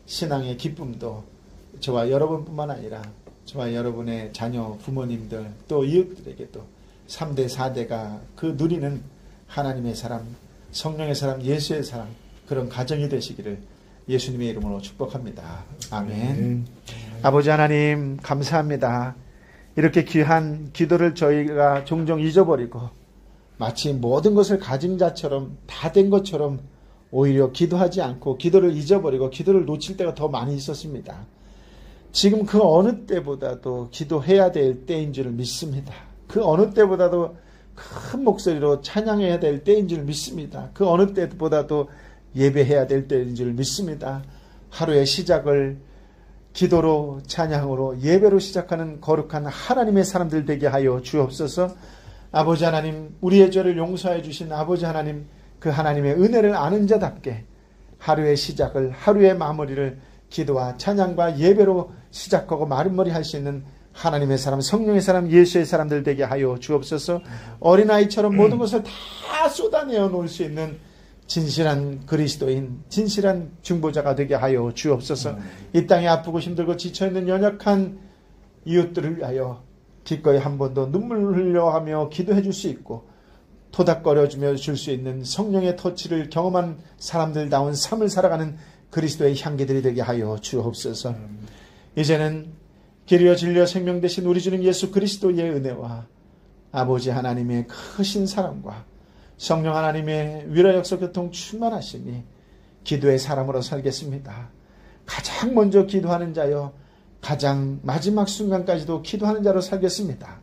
신앙의 기쁨도 저와 여러분뿐만 아니라 저와 여러분의 자녀, 부모님들 또 이웃들에게도 3대, 4대가 그 누리는 하나님의 사람, 성령의 사람, 예수의 사람 그런 가정이 되시기를 예수님의 이름으로 축복합니다. 아멘. 아버지 하나님 감사합니다. 이렇게 귀한 기도를 저희가 종종 잊어버리고 마치 모든 것을 가진 자처럼 다 된 것처럼 오히려 기도하지 않고 기도를 잊어버리고 기도를 놓칠 때가 더 많이 있었습니다. 지금 그 어느 때보다도 기도해야 될 때인 줄 믿습니다. 그 어느 때보다도 큰 목소리로 찬양해야 될 때인 줄 믿습니다. 그 어느 때보다도 예배해야 될 때인 줄 믿습니다. 하루의 시작을 기도로 찬양으로 예배로 시작하는 거룩한 하나님의 사람들 되게 하여 주옵소서. 아버지 하나님, 우리의 죄를 용서해 주신 아버지 하나님, 그 하나님의 은혜를 아는 자답게 하루의 시작을, 하루의 마무리를 기도와 찬양과 예배로 시작하고 마무리 할 수 있는 하나님의 사람, 성령의 사람, 예수의 사람들 되게 하여 주옵소서. 어린아이처럼 모든 것을 다 쏟아내어 놓을 수 있는 진실한 그리스도인, 진실한 중보자가 되게 하여 주옵소서. 이 땅에 아프고 힘들고 지쳐있는 연약한 이웃들을 위하여 기꺼이 한 번 더 눈물을 흘려하며 기도해 줄 수 있고 토닥거려주며 줄 수 있는 성령의 터치를 경험한 사람들다운 삶을 살아가는 그리스도의 향기들이 되게 하여 주옵소서. 이제는 길이여 진리여 생명 되신 우리 주님 예수 그리스도의 은혜와 아버지 하나님의 크신 사랑과 성령 하나님의 위로역사 교통 충만하시니 기도의 사람으로 살겠습니다. 가장 먼저 기도하는 자여 가장 마지막 순간까지도 기도하는 자로 살겠습니다.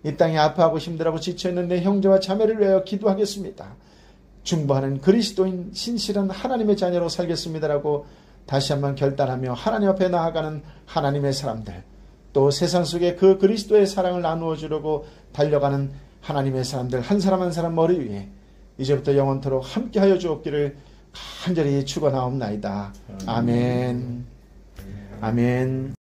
이 땅에 아파하고 힘들어하고 지쳐있는 내 형제와 자매를 위하여 기도하겠습니다. 중보하는 그리스도인 신실한 하나님의 자녀로 살겠습니다라고 다시 한번 결단하며 하나님 앞에 나아가는 하나님의 사람들, 또 세상 속에 그 그리스도의 사랑을 나누어 주려고 달려가는 하나님의 사람들 한 사람 한 사람 머리 위에 이제부터 영원토록 함께하여 주옵기를 간절히 축원하옵나이다. 아멘. 아멘.